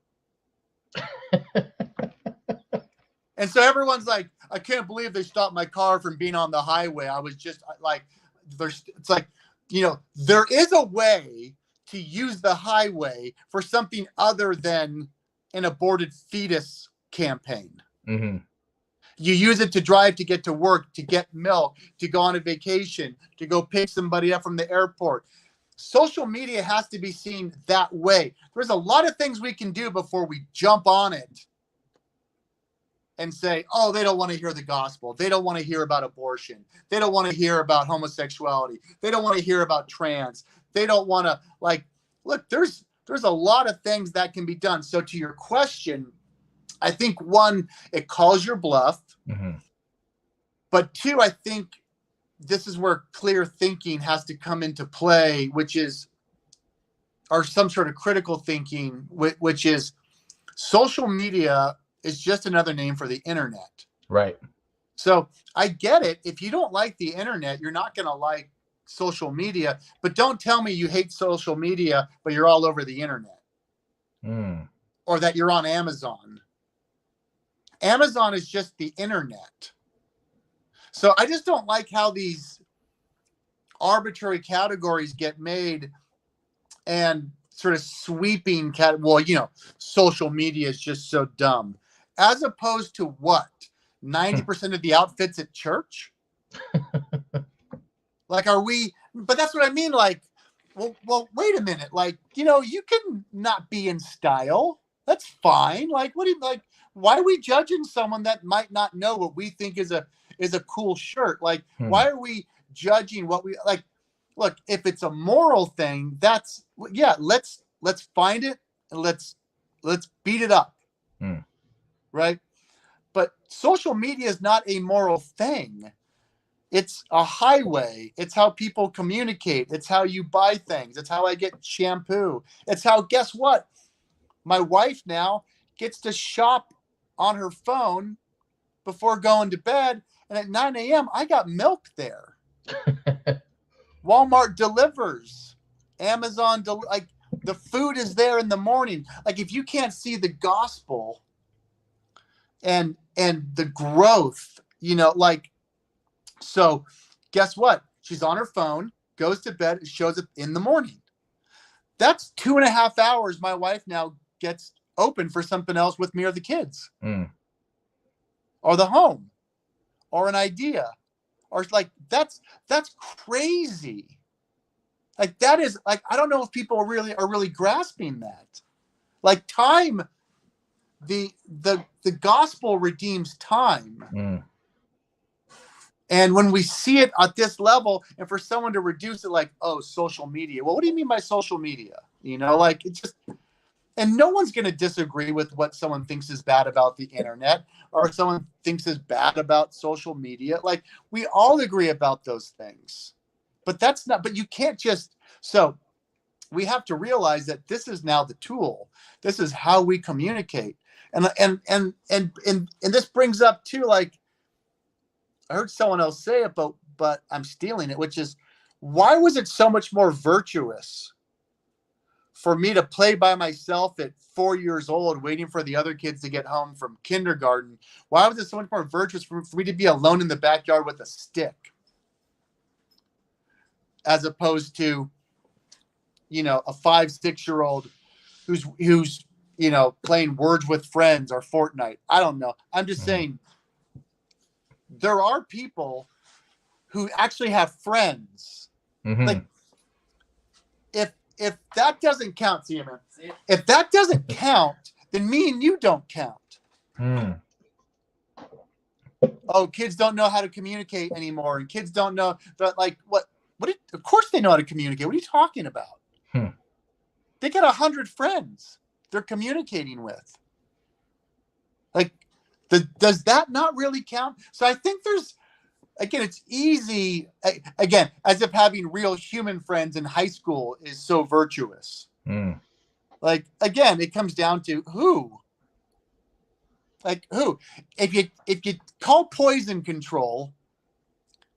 And so everyone's like, I can't believe they stopped my car from being on the highway. I was just like, it's like, there is a way to use the highway for something other than an aborted fetus campaign. You use it to drive to get to work, to get milk, to go on a vacation, to go pick somebody up from the airport. Social media has to be seen that way. There's a lot of things we can do before we jump on it and say, oh, they don't want to hear the gospel. They don't want to hear about abortion. They don't want to hear about homosexuality. They don't want to hear about trans. They don't want to, look, there's a lot of things that can be done. So to your question, I think one, it calls your bluff. But two, I think this is where clear thinking has to come into play, which is, or some sort of critical thinking, which is social media is just another name for the internet. Right. So I get it. If you don't like the internet, you're not going to like social media. But don't tell me you hate social media, but you're all over the internet. Or that you're on Amazon. Amazon is just the internet. So I just don't like how these arbitrary categories get made and sort of sweeping social media is just so dumb. As opposed to what? 90% of the outfits at church? Like, are we, but that's what I mean. Like, well, wait a minute. Like, you can not be in style. That's fine. Like, what do you like? Why are we judging someone that might not know what we think is a cool shirt? Like, why are we judging what we like? Look, if it's a moral thing, let's find it and let's beat it up. Right? But social media is not a moral thing. It's a highway. It's how people communicate. It's how you buy things. It's how I get shampoo. It's how, guess what? My wife now gets to shop on her phone before going to bed. And at 9 a.m., I got milk there. Walmart delivers. Amazon, like the food is there in the morning. Like if you can't see the gospel and the growth, so guess what? She's on her phone, goes to bed, shows up in the morning. That's 2.5 hours my wife now gets open for something else with me or the kids. Or the home. Or an idea. Or like that's crazy. Like that is like I don't know if people are really grasping that. Like time, the gospel redeems time. And when we see it at this level, and for someone to reduce it like, oh, social media. Well, what do you mean by social media? Like it's just, and no one's going to disagree with what someone thinks is bad about the internet or someone thinks is bad about social media. Like we all agree about those things, but you can't just, so we have to realize that this is now the tool. This is how we communicate. And this brings up too, like, I heard someone else say it, but I'm stealing it, which is, why was it so much more virtuous for me to play by myself at 4 years old, waiting for the other kids to get home from kindergarten? Why was it so much more virtuous for me to be alone in the backyard with a stick, as opposed to, a 5-6-year-old who's playing Words with Friends or Fortnite? I don't know. I'm just saying. There are people who actually have friends. Like if that doesn't count, if that doesn't count, then me and you don't count. Oh, kids don't know how to communicate anymore, and kids don't know that. Like what? Of course they know how to communicate. What are you talking about? They got 100 friends they're communicating with. Like. Does that not really count? So I think it's easy, again, as if having real human friends in high school is so virtuous. Like, again, it comes down to who? Like, who? If you call poison control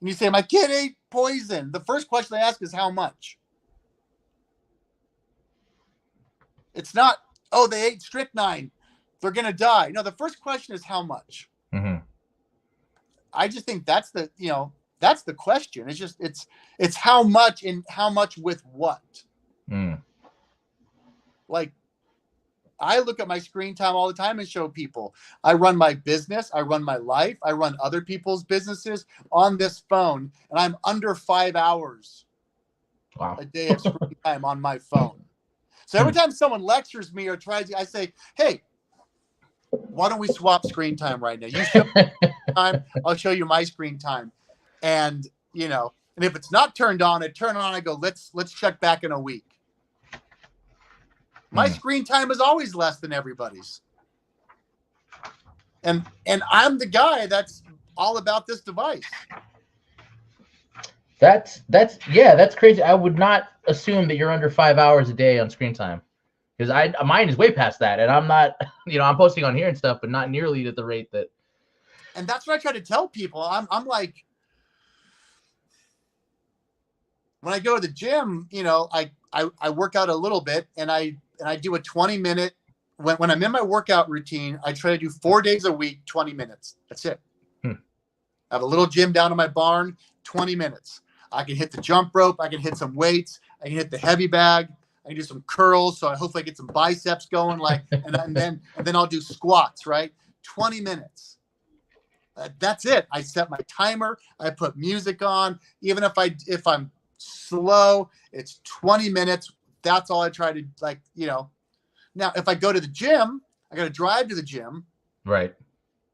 and you say, my kid ate poison, the first question I ask is how much? It's not, oh, they ate strychnine, they're going to die. No, the first question is how much. I just think that's the question. It's just, it's how much, and how much with what? Like, I look at my screen time all the time and show people. I run my business. I run my life. I run other people's businesses on this phone, and I'm under 5 hours a day of screen time on my phone. So every time someone lectures me or tries, I say, hey, why don't we swap screen time right now? You show me time, I'll show you my screen time. And, and if it's not turned on, I go, let's check back in a week. My screen time is always less than everybody's. And I'm the guy that's all about this device. That's crazy. I would not assume that you're under 5 hours a day on screen time, because mine is way past that, and I'm not, I'm posting on here and stuff, but not nearly at the rate that. And that's what I try to tell people. I'm like, when I go to the gym, I work out a little bit, and I do a 20-minute. When I'm in my workout routine, I try to do 4 days a week, 20 minutes. That's it. I have a little gym down in my barn, 20 minutes. I can hit the jump rope. I can hit some weights. I can hit the heavy bag. I can do some curls. So I hopefully get some biceps going, and then I'll do squats, right? 20 minutes. That's it. I set my timer. I put music on. Even if I'm slow, it's 20 minutes. That's all I try to Now, if I go to the gym, I got to drive to the gym. Right.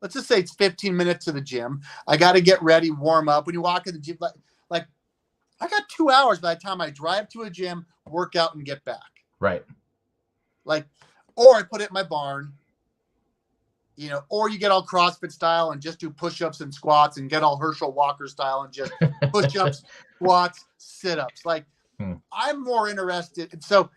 Let's just say it's 15 minutes to the gym. I got to get ready, warm up. When you walk in the gym, like I got 2 hours by the time I drive to a gym, work out, and get back. Right. Or I put it in my barn, or you get all CrossFit style and just do push-ups and squats, and get all Herschel Walker style and just push-ups, squats, sit-ups. I'm more interested. And so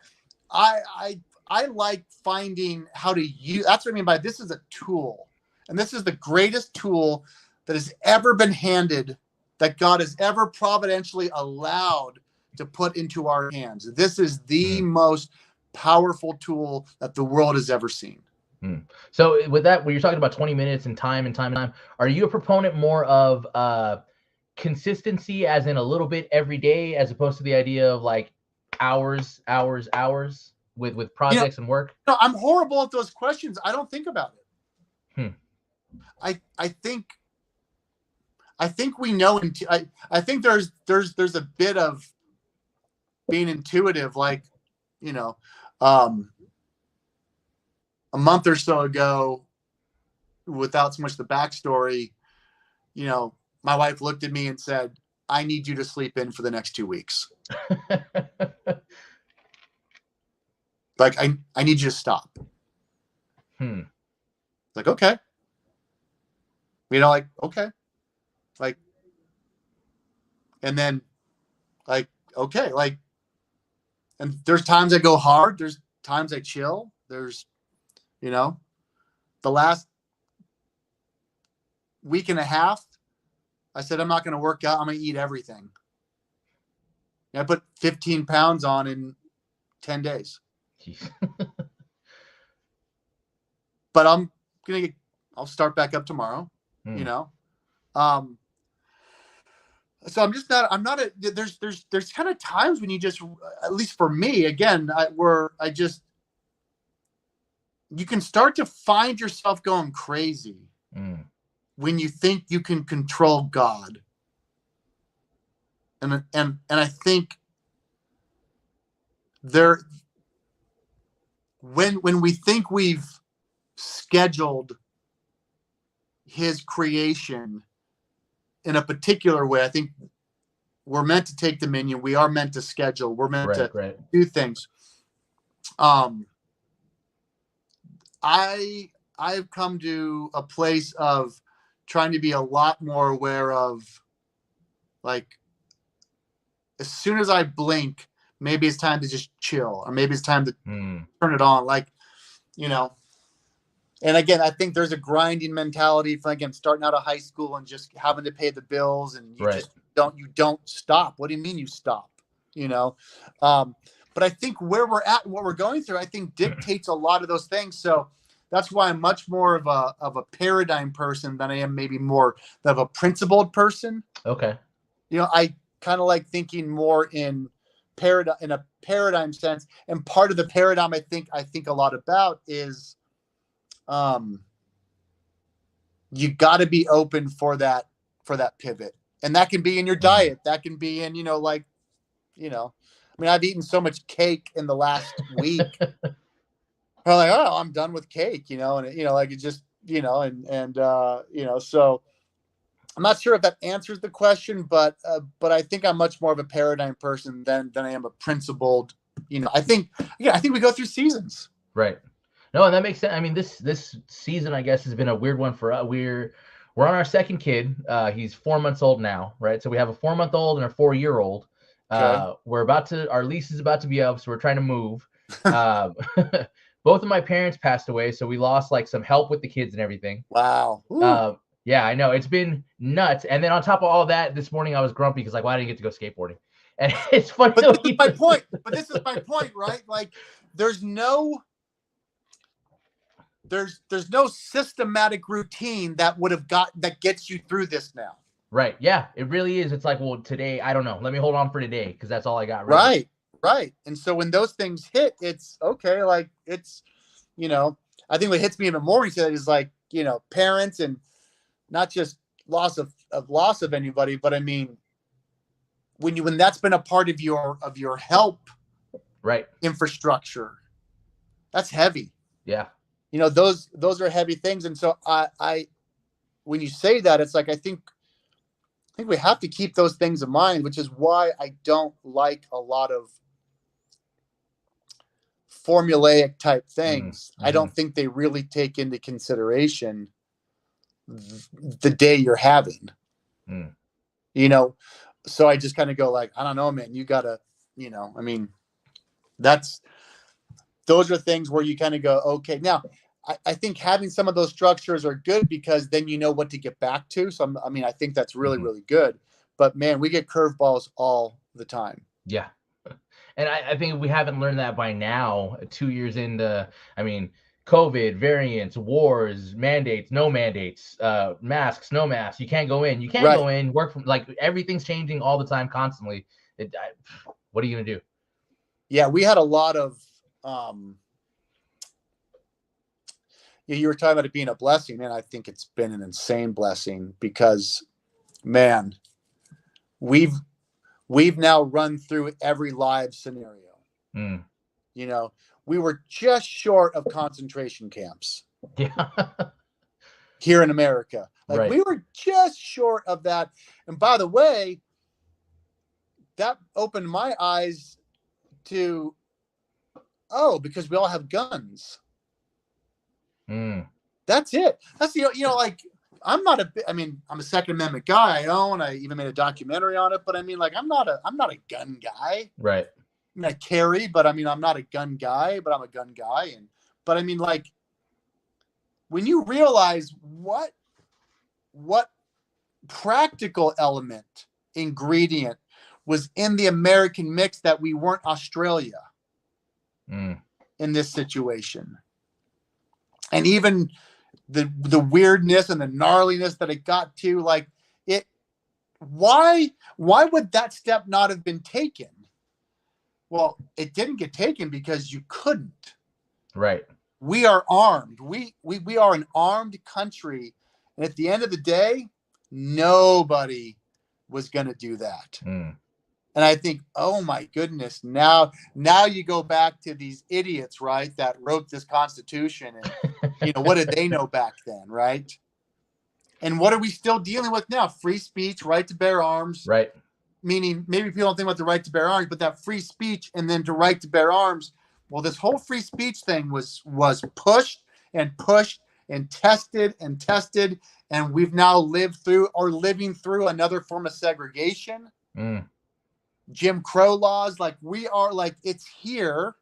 I like finding how to use. That's what I mean by this is a tool. And this is the greatest tool that has ever been handed, that God has ever providentially allowed to put into our hands. This is the most powerful tool that the world has ever seen. So with that, when you're talking about 20 minutes and time, are you a proponent more of consistency, as in a little bit every day, as opposed to the idea of like hours with projects and work? No, I'm horrible at those questions. I don't think about it. I think we know. I think there's a bit of being intuitive, a month or so ago, without so much the backstory, my wife looked at me and said, "I need you to sleep in for the next 2 weeks." I need you to stop. Okay. Okay. And then okay. And there's times I go hard. There's times I chill. There's, the last week and a half, I said, I'm not going to work out. I'm going to eat everything. And I put 15 pounds on in 10 days. But I'll start back up tomorrow, So there's kind of times when you just, at least for me, again, you can start to find yourself going crazy when you think you can control God. And I think when we think we've scheduled his creation in a particular way, I think we're meant to take dominion. We are meant to schedule. We're meant to do things. I've come to a place of trying to be a lot more aware of, as soon as I blink, maybe it's time to just chill, or maybe it's time to turn it on. And again, I think there's a grinding mentality for, again, starting out of high school and just having to pay the bills, and you don't stop. What do you mean you stop? But I think where we're at and what we're going through, I think dictates a lot of those things. So that's why I'm much more of a paradigm person than I am maybe more of a principled person. Okay. I kind of like thinking more in a paradigm sense. And part of the paradigm I think a lot about is, you got to be open for that pivot. And that can be in your diet. That can be in, I've eaten so much cake in the last week. I'm like, oh, I'm done with cake, and it just, so I'm not sure if that answers the question, but I think I'm much more of a paradigm person than I am a principled, I think we go through seasons. Right. No, and that makes sense. I mean, this season, I guess, has been a weird one for us. We're on our second kid. He's 4 months old now, right? So we have a 4-month-old and a 4-year-old. Okay. Our lease is about to be up, so we're trying to move. Uh, both of my parents passed away, so we lost like some help with the kids and everything. Wow. Uh, yeah, I know, it's been nuts. And then on top of all that, this morning I was grumpy because like, why didn't I get to go skateboarding? And it's funny. But this is my point. But this is my point, right? Like, there's no systematic routine that gets you through this now. Right. Yeah, it really is. It's like, well, today, I don't know. Let me hold on for today because that's all I got. Right. Right. And so when those things hit, it's okay. Like, it's, I think what hits me even more when you say that is like, parents, and not just loss of anybody, but I mean, when that's been a part of your help right infrastructure, that's heavy. Yeah. Those are heavy things. And so I when you say that, it's like, I think we have to keep those things in mind, which is why I don't like a lot of formulaic type things. Mm-hmm. I don't think they really take into consideration the day you're having. So I just kind of go like, I don't know, man, you gotta, I mean, those are things where you kind of go, okay. Now, I think having some of those structures are good because then you know what to get back to. So, I think that's really, really good. But, man, we get curveballs all the time. Yeah. And I think if we haven't learned that by now, 2 years into, COVID, variants, wars, mandates, no mandates, masks, no masks. You can't go in. You can't go in. Work from, like, everything's changing all the time, constantly. What are you going to do? Yeah, we had a lot of you were talking about it being a blessing, man. I think it's been an insane blessing because, man, we've now run through every live scenario. We were just short of concentration camps. Yeah. Here in America. Like, we were just short of that. And by the way, that opened my eyes to, because we all have guns. That's it. That's like, I'm a Second Amendment guy. I even made a documentary on it, but I'm not a gun guy. Right. I carry, but I'm not a gun guy, but I'm a gun guy. But when you realize what practical element, ingredient was in the American mix, that we weren't Australia in this situation. And even the weirdness and the gnarliness that it got to, like, why would that step not have been taken? Well, it didn't get taken because you couldn't. Right. We are armed. We are an armed country. And at the end of the day, nobody was going to do that. And I think, oh my goodness, now you go back to these idiots, right, that wrote this Constitution, and what did they know back then, right? And what are we still dealing with now? Free speech, right to bear arms. Right. Meaning, maybe people don't think about the right to bear arms, but that free speech and then to right to bear arms. Well, this whole free speech thing was pushed and pushed and tested, and we've now living through another form of segregation. Jim Crow laws, like, we are, like, it's here.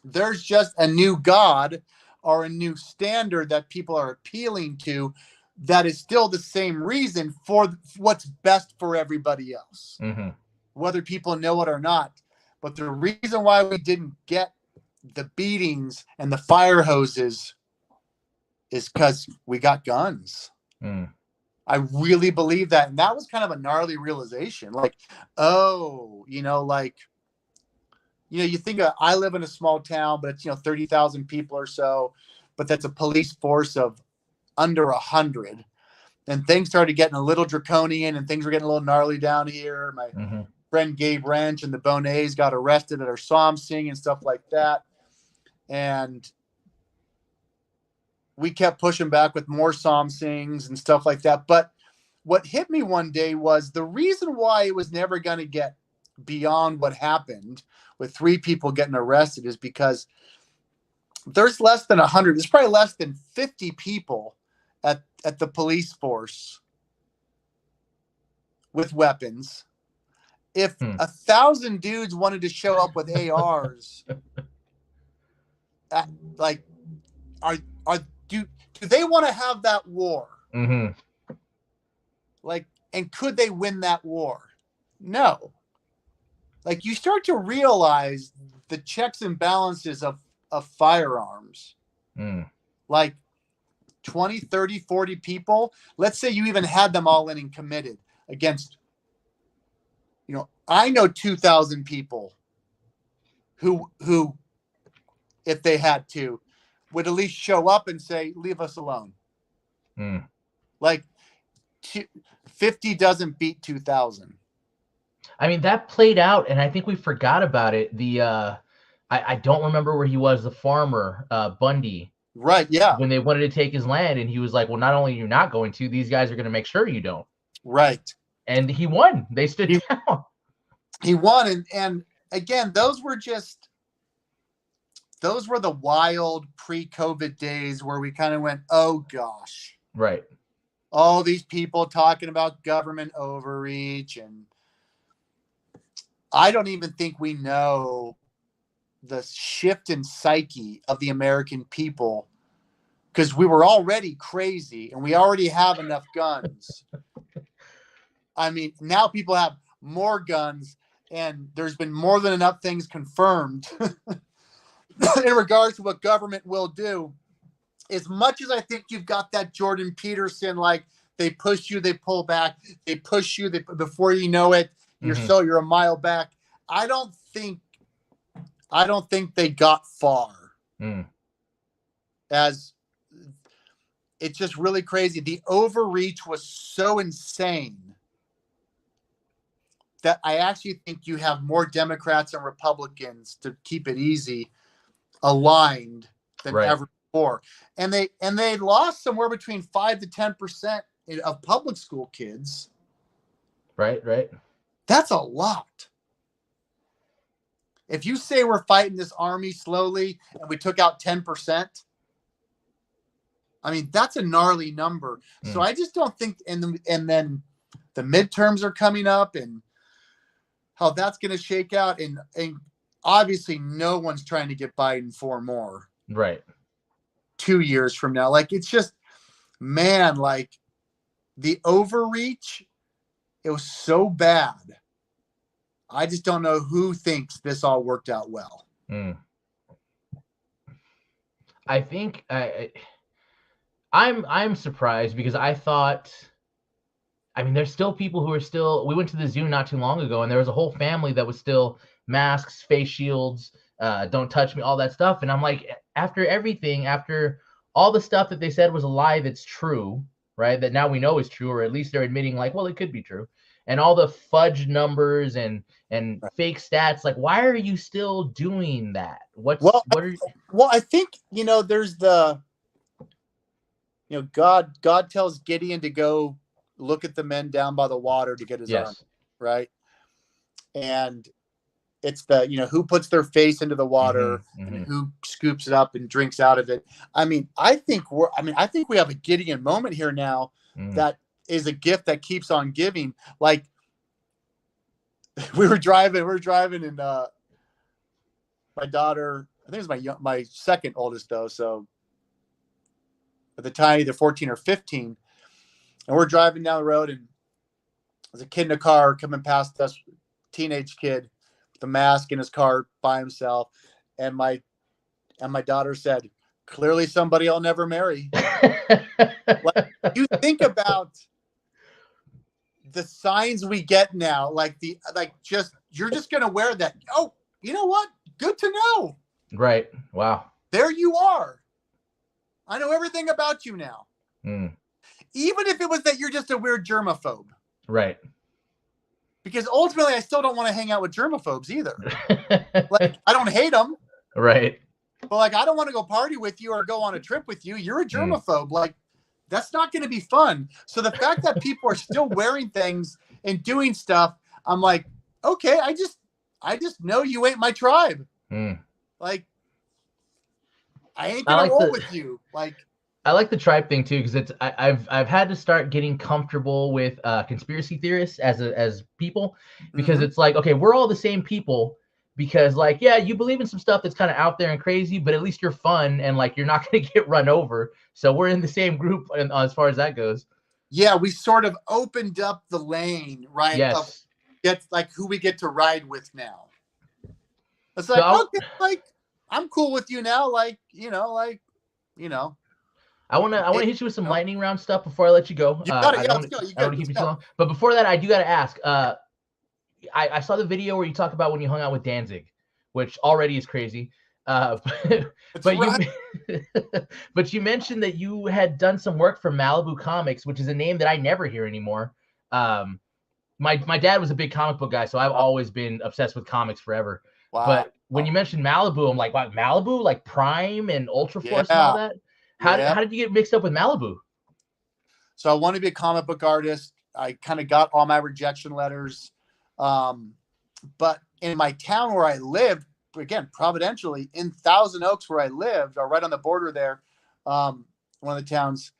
There's just a new God or a new standard that people are appealing to that is still the same reason for what's best for everybody else, whether people know it or not. But the reason why we didn't get the beatings and the fire hoses is because we got guns. I really believe that. And that was kind of a gnarly realization. Like, you think I live in a small town, but it's, 30,000 people or so, but that's a police force of under 100. And things started getting a little draconian and things were getting a little gnarly down here. My friend Gabe Wrench and the Bones got arrested at our psalm singing and stuff like that. And we kept pushing back with more psalm sings and stuff like that. But what hit me one day was the reason why it was never going to get beyond what happened with 3 people getting arrested is because there's less than 100. There's probably less than 50 people at the police force with weapons. If 1,000 dudes wanted to show up with ARs, like, do they want to have that war? Mm-hmm. Like, and could they win that war? No. Like, you start to realize the checks and balances of firearms. Like 20, 30, 40 people. Let's say you even had them all in and committed against, I know 2,000 people who, if they had to, would at least show up and say, leave us alone. Like 50 doesn't beat 2,000. I mean, that played out, and I think we forgot about it. I don't remember where he was, the farmer, Bundy. Right, yeah. When they wanted to take his land, and he was like, well, not only are you not going to, these guys are going to make sure you don't. Right. And he won. They stood down. He won, and again, those were the wild pre-COVID days where we kind of went, oh gosh. Right. All these people talking about government overreach, and I don't even think we know the shift in psyche of the American people, because we were already crazy and we already have enough guns. I mean, now people have more guns, and there's been more than enough things confirmed in regards to what government will do. As much as I think you've got that Jordan Peterson, like, they push you, they pull back, they push you, before you know it, you're a mile back. I don't think they got far. As it's just really crazy. The overreach was so insane that I actually think you have more Democrats and Republicans, to keep it easy, aligned than ever before. And they lost somewhere between 5 to 10% of public school kids. Right. That's a lot. If you say we're fighting this army slowly and we took out 10%, I mean, that's a gnarly number. So I just don't think, and then the midterms are coming up, and how that's going to shake out. And obviously no one's trying to get Biden 4 more. Right. 2 years from now. Like, it's just, man, like, the overreach, it was so bad. I just don't know who thinks this all worked out well. I think I'm surprised, because I thought, I mean, there's still people who are still, we went to the zoo not too long ago, and there was a whole family that was still masks, face shields, don't touch me, all that stuff. And I'm like, after everything, after all the stuff that they said was a lie that's true, right, that now we know is true, or at least they're admitting, like, well, it could be true, and all the fudge numbers and fake stats, like, why are you still doing that? Well, I think, there's the, God tells Gideon to go look at the men down by the water to get his arm, right? And it's the, who puts their face into the water and who scoops it up and drinks out of it. I mean, I think we have a Gideon moment here now that is a gift that keeps on giving. Like, we were driving and my daughter, I think it was my second oldest though. So at the time, either 14 or 15, and we're driving down the road, and there's a kid in a car coming past us, teenage kid with a mask in his car by himself. And my daughter said, clearly somebody I'll never marry. Like, you think about the signs we get now, you're just going to wear that. Oh, you know what? Good to know. Right. Wow. There you are. I know everything about you now. Even if it was that you're just a weird germaphobe. Right. Because ultimately, I still don't want to hang out with germaphobes either. Like, I don't hate them. Right. But, like, I don't want to go party with you or go on a trip with you. You're a germaphobe. Like, that's not going to be fun. So the fact that people are still wearing things and doing stuff, I'm like, okay, I just know you ain't my tribe. Like, I ain't going to roll with you. Like, I like the tribe thing too, because I've had to start getting comfortable with conspiracy theorists as people, because Mhm. it's like, okay, we're all the same people, because like, yeah, you believe in some stuff that's kind of out there and crazy, but at least you're fun and like you're not going to get run over. So we're in the same group as far as that goes. Yeah, we sort of opened up the lane, right? Of Yes. get like who we get to ride with now. It's So like, okay, like I'm cool with you now, you know, I wanna it, hit you with some you know, lightning round stuff before I let you go. you got it. I Yeah, don't let's go. You I don't good? want to keep Let's you too go. long. But before that, I do gotta ask. I saw the video where you talk about when you hung out with Danzig, which already is crazy. Uh, That's but right. but you mentioned that you had done some work for Malibu Comics, which is a name that I never hear anymore. Um, my dad was a big comic book guy, so I've Oh, always been obsessed with comics forever. wow. But when you mentioned Malibu, I'm like, wow, Malibu, like Prime and Ultra Force and all Yeah. that. Yeah. How did you get mixed up with Malibu? So I wanted to be a comic book artist. I kind of got all my rejection letters. Um, but in my town where I lived, again, providentially, in Thousand Oaks, where I lived, or right on the border there, one of the towns,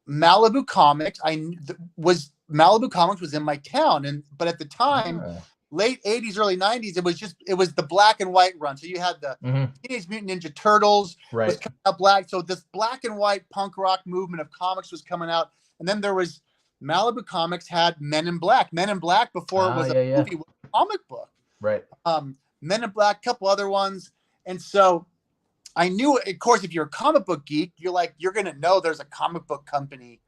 Malibu Comics, Malibu Comics was in my town. But at the time, Ah, late 80s, early 90s, it was the black and white run. So you had the mhm, Teenage Mutant Ninja Turtles was right. coming out black. So this black and white punk rock movement of comics was coming out. And then there was Malibu Comics had Men in Black. Men in Black, before it Ah, was a yeah, yeah, movie, was a comic book. right. Men in Black, a couple other ones. And so I knew, of course, if you're a comic book geek, you're going to know there's a comic book company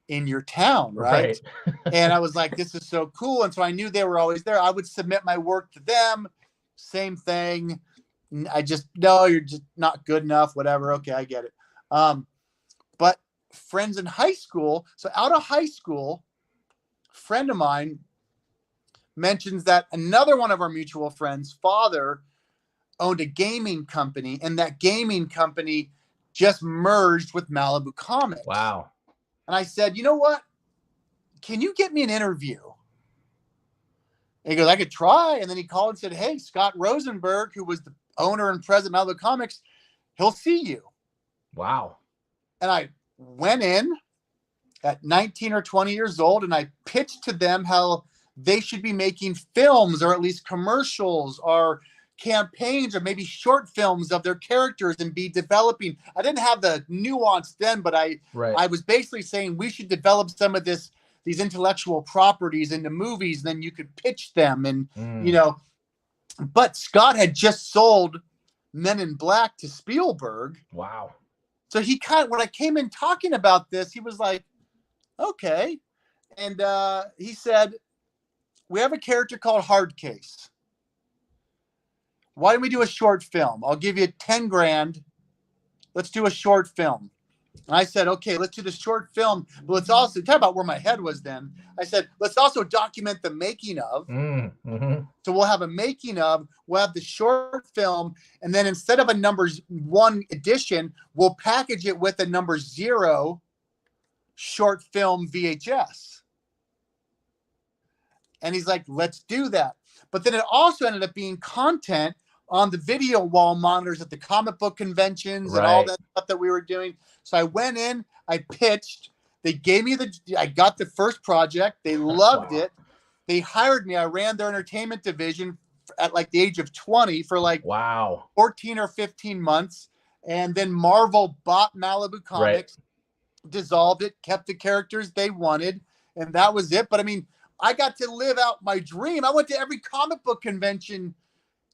in your town, right? Right. And I was like, this is so cool. And so I knew they were always there. I would submit my work to them. Same thing. I just, no, you're just not good enough, whatever. Okay, I get it. But friends in high school, so out of high school, friend of mine mentions that another one of our mutual friends' father owned a gaming company, and that gaming company just merged with Malibu Comics. Wow. And I said, you know what? Can you get me an interview? And he goes, I could try. And then he called and said, hey, Scott Rosenberg, who was the owner and president of Malibu Comics, he'll see you. Wow. And I went in at 19 or 20 years old, and I pitched to them how they should be making films, or at least commercials, or campaigns, or maybe short films of their characters, and be developing. I didn't have the nuance then, but Right. I was basically saying we should develop some of these intellectual properties into movies, and then you could pitch them. And Mm, but Scott had just sold Men in Black to Spielberg. wow. So when I came in talking about this, he was like, okay. And he said, we have a character called Hard Case. Why don't we do a short film? I'll give you 10 grand. Let's do a short film. And I said, okay, let's do the short film. But let's also talk about where my head was then. I said, let's also document the making of. Mm-hmm. So we'll have a making of, we'll have the short film. And then instead of a numbers 1 edition, we'll package it with a number 0 short film VHS. And he's like, let's do that. But then it also ended up being content on the video wall monitors at the comic book conventions and all Right. that stuff that we were doing. So I went in, I pitched, they gave me I got the first project. They loved Wow. it. They hired me. I ran their entertainment division at like the age of 20 for like Wow. 14 or 15 months. And then Marvel bought Malibu Right. Comics, dissolved it, kept the characters they wanted, and that was it. But I mean, I got to live out my dream. I went to every comic book convention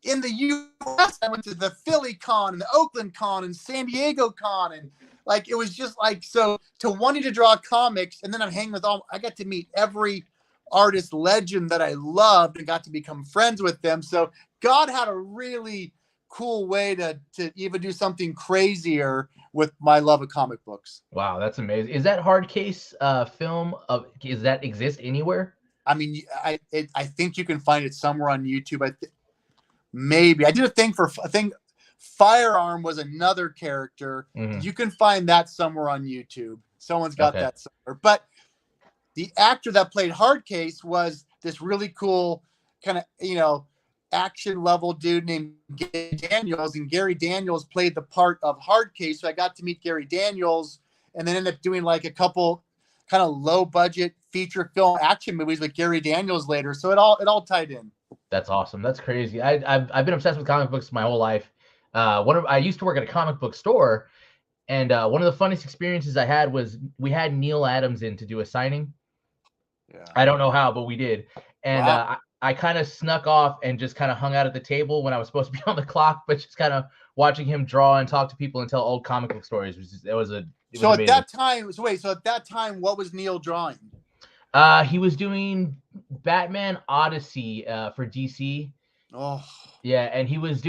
in the US. I went to the Philly Con and the Oakland Con and San Diego Con. And like, it was just like, so to wanting to draw comics, and then I'm hanging with I got to meet every artist legend that I loved and got to become friends with them. So God had a really cool way to even do something crazier with my love of comic books. Wow, that's amazing. Is that hard case film is that exist anywhere? I mean, I think you can find it somewhere on YouTube. Maybe I did a thing I think Firearm was another character. Mm-hmm. You can find that somewhere on YouTube. Someone's got Okay. that somewhere. But the actor that played Hardcase was this really cool kind of, action level dude named Gary Daniels. And Gary Daniels played the part of Hardcase. So I got to meet Gary Daniels and then ended up doing like a couple kind of low budget feature film action movies with Gary Daniels later. So it all tied in. That's awesome. That's crazy. I've been obsessed with comic books my whole life. I used to work at a comic book store, and one of the funniest experiences I had was we had Neil Adams in to do a signing. Yeah. I don't know how, but we did. And Wow. I kind of snuck off and just kind of hung out at the table when I was supposed to be on the clock, but just kind of watching him draw and talk to people and tell old comic book stories. It was So at amazing. that time, what was Neil drawing? He was doing Batman Odyssey for DC. Oh, Yeah, and he was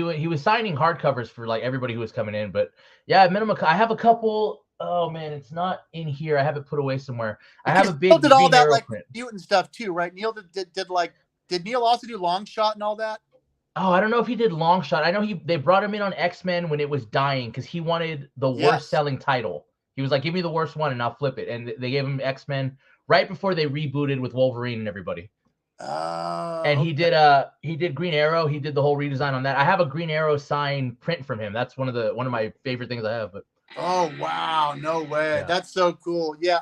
signing hardcovers for like everybody who was coming in. But yeah, I have a couple. Oh man, it's not in here. I have it put away somewhere. I have a big Neil did all Green that Arrow like print. mutant stuff too, right? Neil did Neil also do Long Shot and all that? Oh, I don't know if he did Long Shot. I know they brought him in on X-Men when it was dying because he wanted the worst selling title. He was like, "Give me the worst one and I'll flip it." And they gave him X-Men right before they rebooted with Wolverine and everybody. And he did Green Arrow. He did the whole redesign on that. I have a Green Arrow sign print from him. That's one of my favorite things I have. But oh wow, no way. Yeah. That's so cool. Yeah,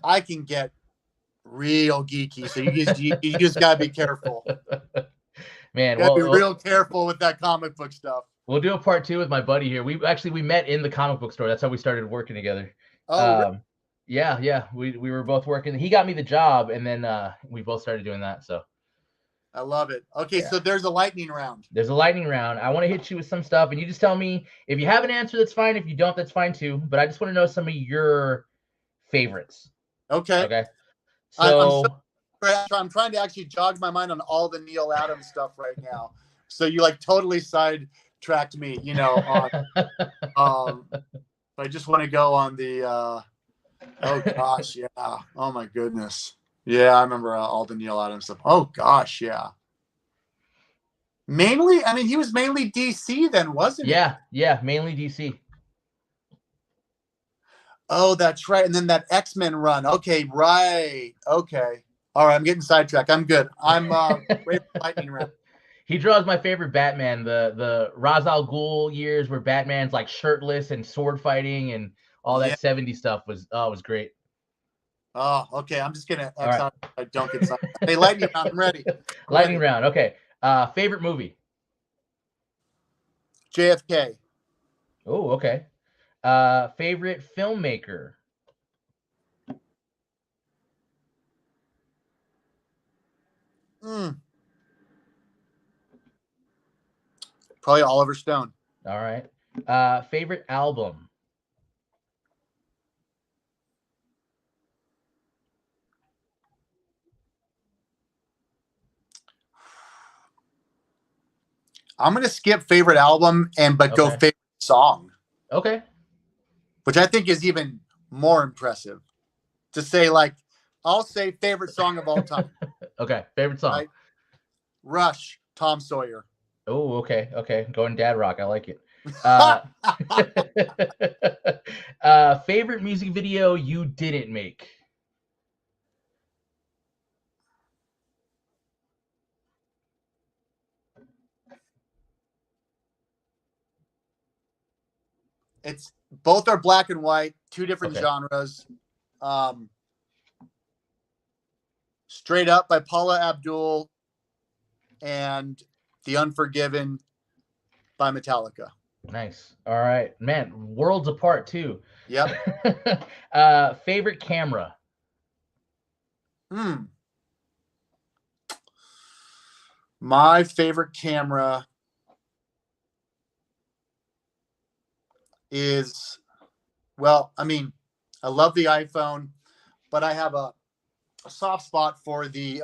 I can get real geeky. So you just gotta be careful. Man, You gotta be real careful with that comic book stuff. We'll do a part 2 with my buddy here. We met in the comic book store. That's how we started working together. Oh, yeah. We were both working. He got me the job, and then we both started doing that. So I love it. Okay, so there's a lightning round. There's a lightning round. I want to hit you with some stuff, and you just tell me if you have an answer. That's fine. If you don't, that's fine too. But I just want to know some of your favorites. Okay. So I'm trying to actually jog my mind on all the Neil Adams stuff right now. So you like totally sidetracked me, I just want to go on the oh gosh, yeah. Oh my goodness. Yeah, I remember all the Neil Adams stuff. Oh gosh, yeah. Mainly, I mean, he was mainly DC then, wasn't he? Yeah, mainly DC. Oh, that's right. And then that X-Men run. Okay, right. Okay. All right, I'm getting sidetracked. I'm good. I'm ready for lightning round. He draws my favorite Batman, the Ra's al Ghul years where Batman's like shirtless and sword fighting and all that 70s stuff was great. Oh, okay. I'm just gonna X out. I don't get sidetracked. Hey, lightning round. I'm ready. Lightning round. Okay. Favorite movie? JFK. Oh, okay. Favorite filmmaker? Probably Oliver Stone. All right. Favorite album? I'm gonna skip favorite album but go favorite song. Okay. Which I think is even more impressive. To say I'll say favorite song of all time. Okay, favorite song. Right? Rush, Tom Sawyer. Oh, okay. Going dad rock. I like it. Favorite music video you didn't make? It's both are black and white, two different genres. Straight Up by Paula Abdul and The Unforgiven by Metallica. Nice. All right, man. Worlds apart too. Yep. Favorite camera? My favorite camera is, I love the iPhone, but I have a soft spot for the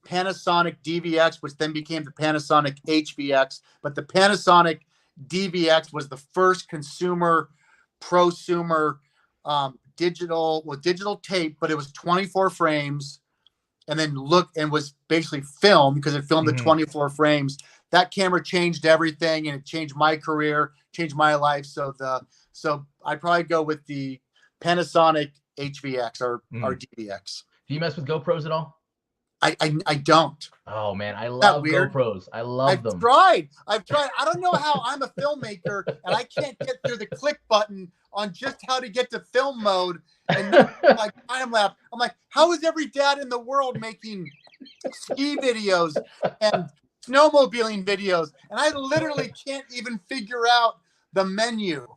Panasonic DVX, which then became the Panasonic HVX. But the Panasonic DVX was the first consumer, prosumer digital tape, but it was 24 frames and then was basically film because it filmed the 24 frames. That camera changed everything, and it changed my career, changed my life. So I'd probably go with the Panasonic HVX or DVX. Do you mess with GoPros at all? I don't. Oh, Oh man, I That love weird. GoPros. I love I've them. tried. I don't know how I'm a filmmaker and I can't get through the click button on just how to get to film mode. And then, like time lapse. I'm like, how is every dad in the world making ski videos and snowmobiling videos? And I literally can't even figure out the menu.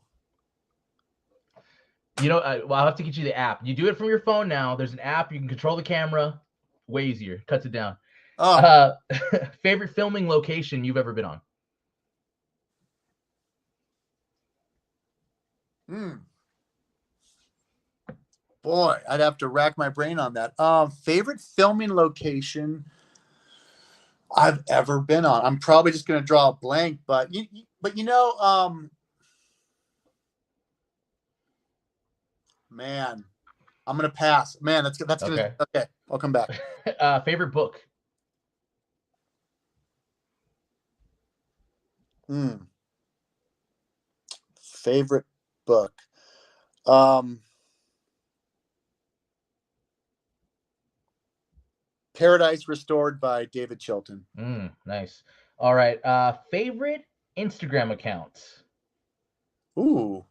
You know, well, I'll have to get you the app. You do it from your phone now. There's an app. You can control the camera. Way easier. Cuts it down. Oh, Favorite filming location you've ever been on? boy, I'd have to rack my brain on that. Favorite filming location I've ever been on. I'm probably just going to draw a blank, but man, I'm going to pass. Man, that's going to, okay. I'll come back. Favorite book? Favorite book. Paradise Restored by David Chilton. Nice. All right. Favorite Instagram accounts? Ooh.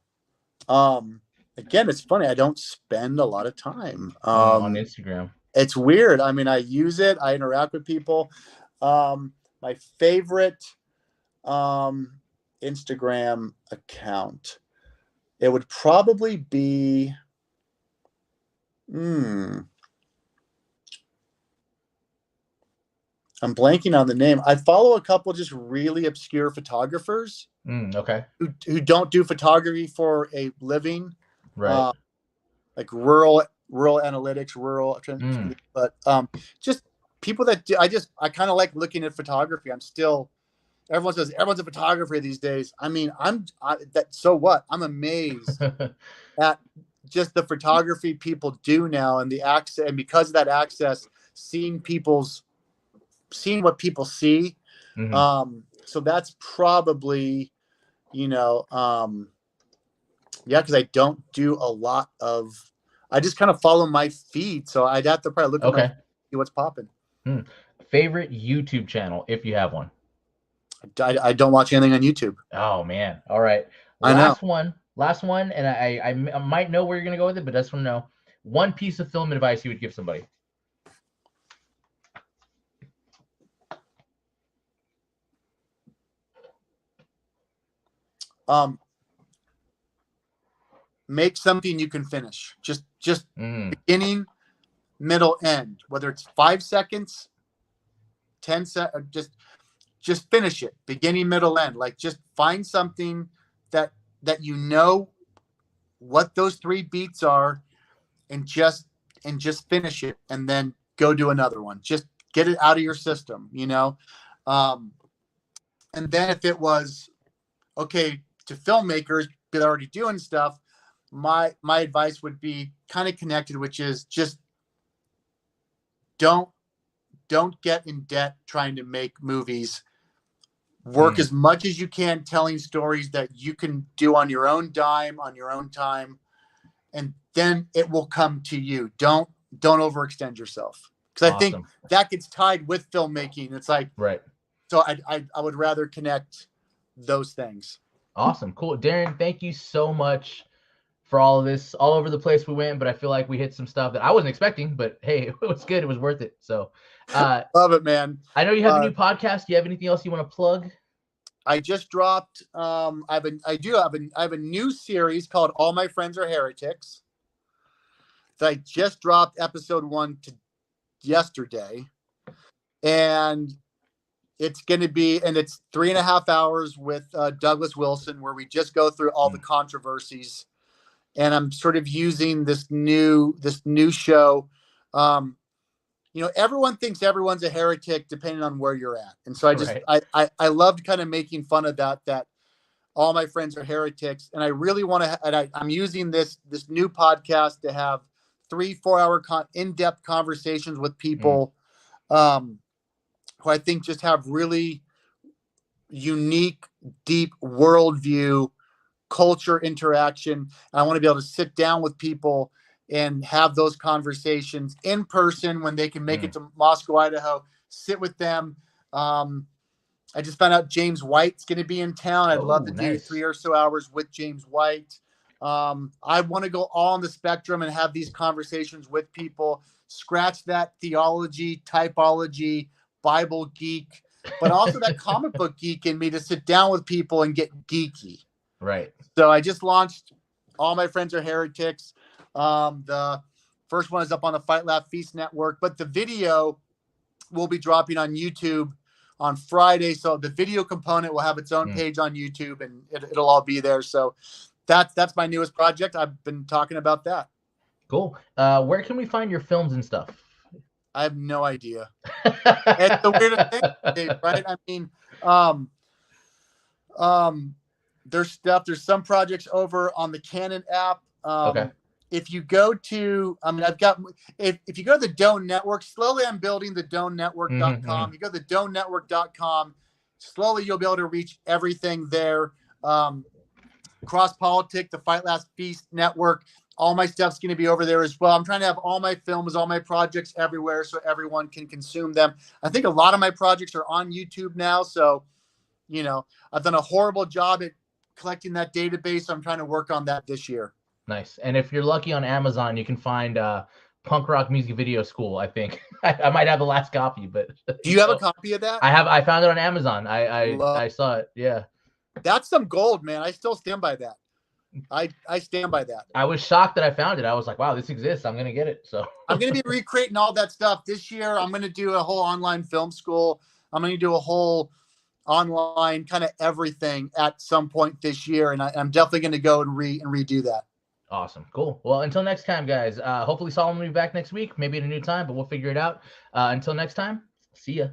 Again, it's funny. I don't spend a lot of time on Instagram. It's weird. I mean, I use it. I interact with people. My favorite Instagram account, it would probably be I'm blanking on the name. I follow a couple just really obscure photographers okay. who don't do photography for a living. Right. Like rural analytics, but just people that do, I kind of like looking at photography. Everyone says everyone's a photographer these days. I mean, so what? I'm amazed at just the photography people do now and the access, and because of that access, seeing what people see. So that's probably, because I don't do a lot of, I just kind of follow my feed. So I'd have to probably look at my feed, see what's popping. Favorite YouTube channel, if you have one? I don't watch anything on YouTube. Oh man. All right. Last one. And I might know where you're going to go with it, but just want to know one piece of film advice you would give somebody. Make something you can finish. Just beginning, middle, end. Whether it's 5 seconds, 10 seconds, just finish it. Beginning, middle, end. Like just find something that you know what those 3 beats are, and just finish it, and then go do another one. Just get it out of your system, And then if it was okay to filmmakers that are already doing stuff, my advice would be kind of connected, which is just don't get in debt trying to make movies. Work as much as you can telling stories that you can do on your own dime, on your own time, and then it will come to you. Don't overextend yourself, because I think that gets tied with filmmaking. It's like, right. So I would rather connect those things. Awesome. Cool. Darren, thank you so much for all of this. All over the place we went, but I feel like we hit some stuff that I wasn't expecting, but hey, it was good. It was worth it. So love it, man. I know you have a new podcast. Do you have anything else you want to plug? I just dropped I have a new series called All My Friends Are Heretics that I just dropped episode 1 yesterday. And it's going to be, and it's 3.5 hours with Douglas Wilson, where we just go through all the controversies. And I'm sort of using this new show. Everyone thinks everyone's a heretic depending on where you're at. And so I loved kind of making fun of that all my friends are heretics. And I really want to, and I'm using this new podcast to have 3-4 hour in-depth conversations with people who I think just have really unique, deep worldview, culture interaction. And I want to be able to sit down with people and have those conversations in person when they can make it to Moscow, Idaho, sit with them. I just found out James White's going to be in town. I'd love to do nice. 3 or so hours with James White. I want to go all on the spectrum and have these conversations with people. Scratch that theology, typology, Bible geek, but also that comic book geek in me to sit down with people and get geeky. Right. So I just launched All My Friends Are Heretics. The first one is up on the Fight Laugh Feast Network, but the video will be dropping on YouTube on Friday. So the video component will have its own page on YouTube, and it'll all be there. So that's my newest project. I've been talking about that. Cool. Where can we find your films and stuff? I have no idea. It's the weirdest thing, right? I mean, there's some projects over on the Canon app. Okay. If you go to, if you go to the Doane Network, slowly I'm building the DoaneNetwork.com. You go to the DoaneNetwork.com, slowly you'll be able to reach everything there. Cross Politic, the Fight Last Feast Network, all my stuff's going to be over there as well. I'm trying to have all my films, all my projects everywhere so everyone can consume them. I think a lot of my projects are on YouTube now. So, I've done a horrible job at collecting that database. So I'm trying to work on that this year. Nice. And if you're lucky on Amazon, you can find Punk Rock Music Video School, I think. I might have the last copy, but do you have a copy of that? I found it on Amazon. I saw it. Yeah. That's some gold, man. I still stand by that. I stand by that. I was shocked that I found it. I was like, wow, this exists. I'm going to get it. So I'm going to be recreating all that stuff this year. I'm going to do a whole online film school. I'm going to do a whole online kind of everything at some point this year. And I'm definitely going to go and redo that. Awesome. Cool. Well, until next time, guys, hopefully Solomon will be back next week, maybe at a new time, but we'll figure it out. Until next time, see ya.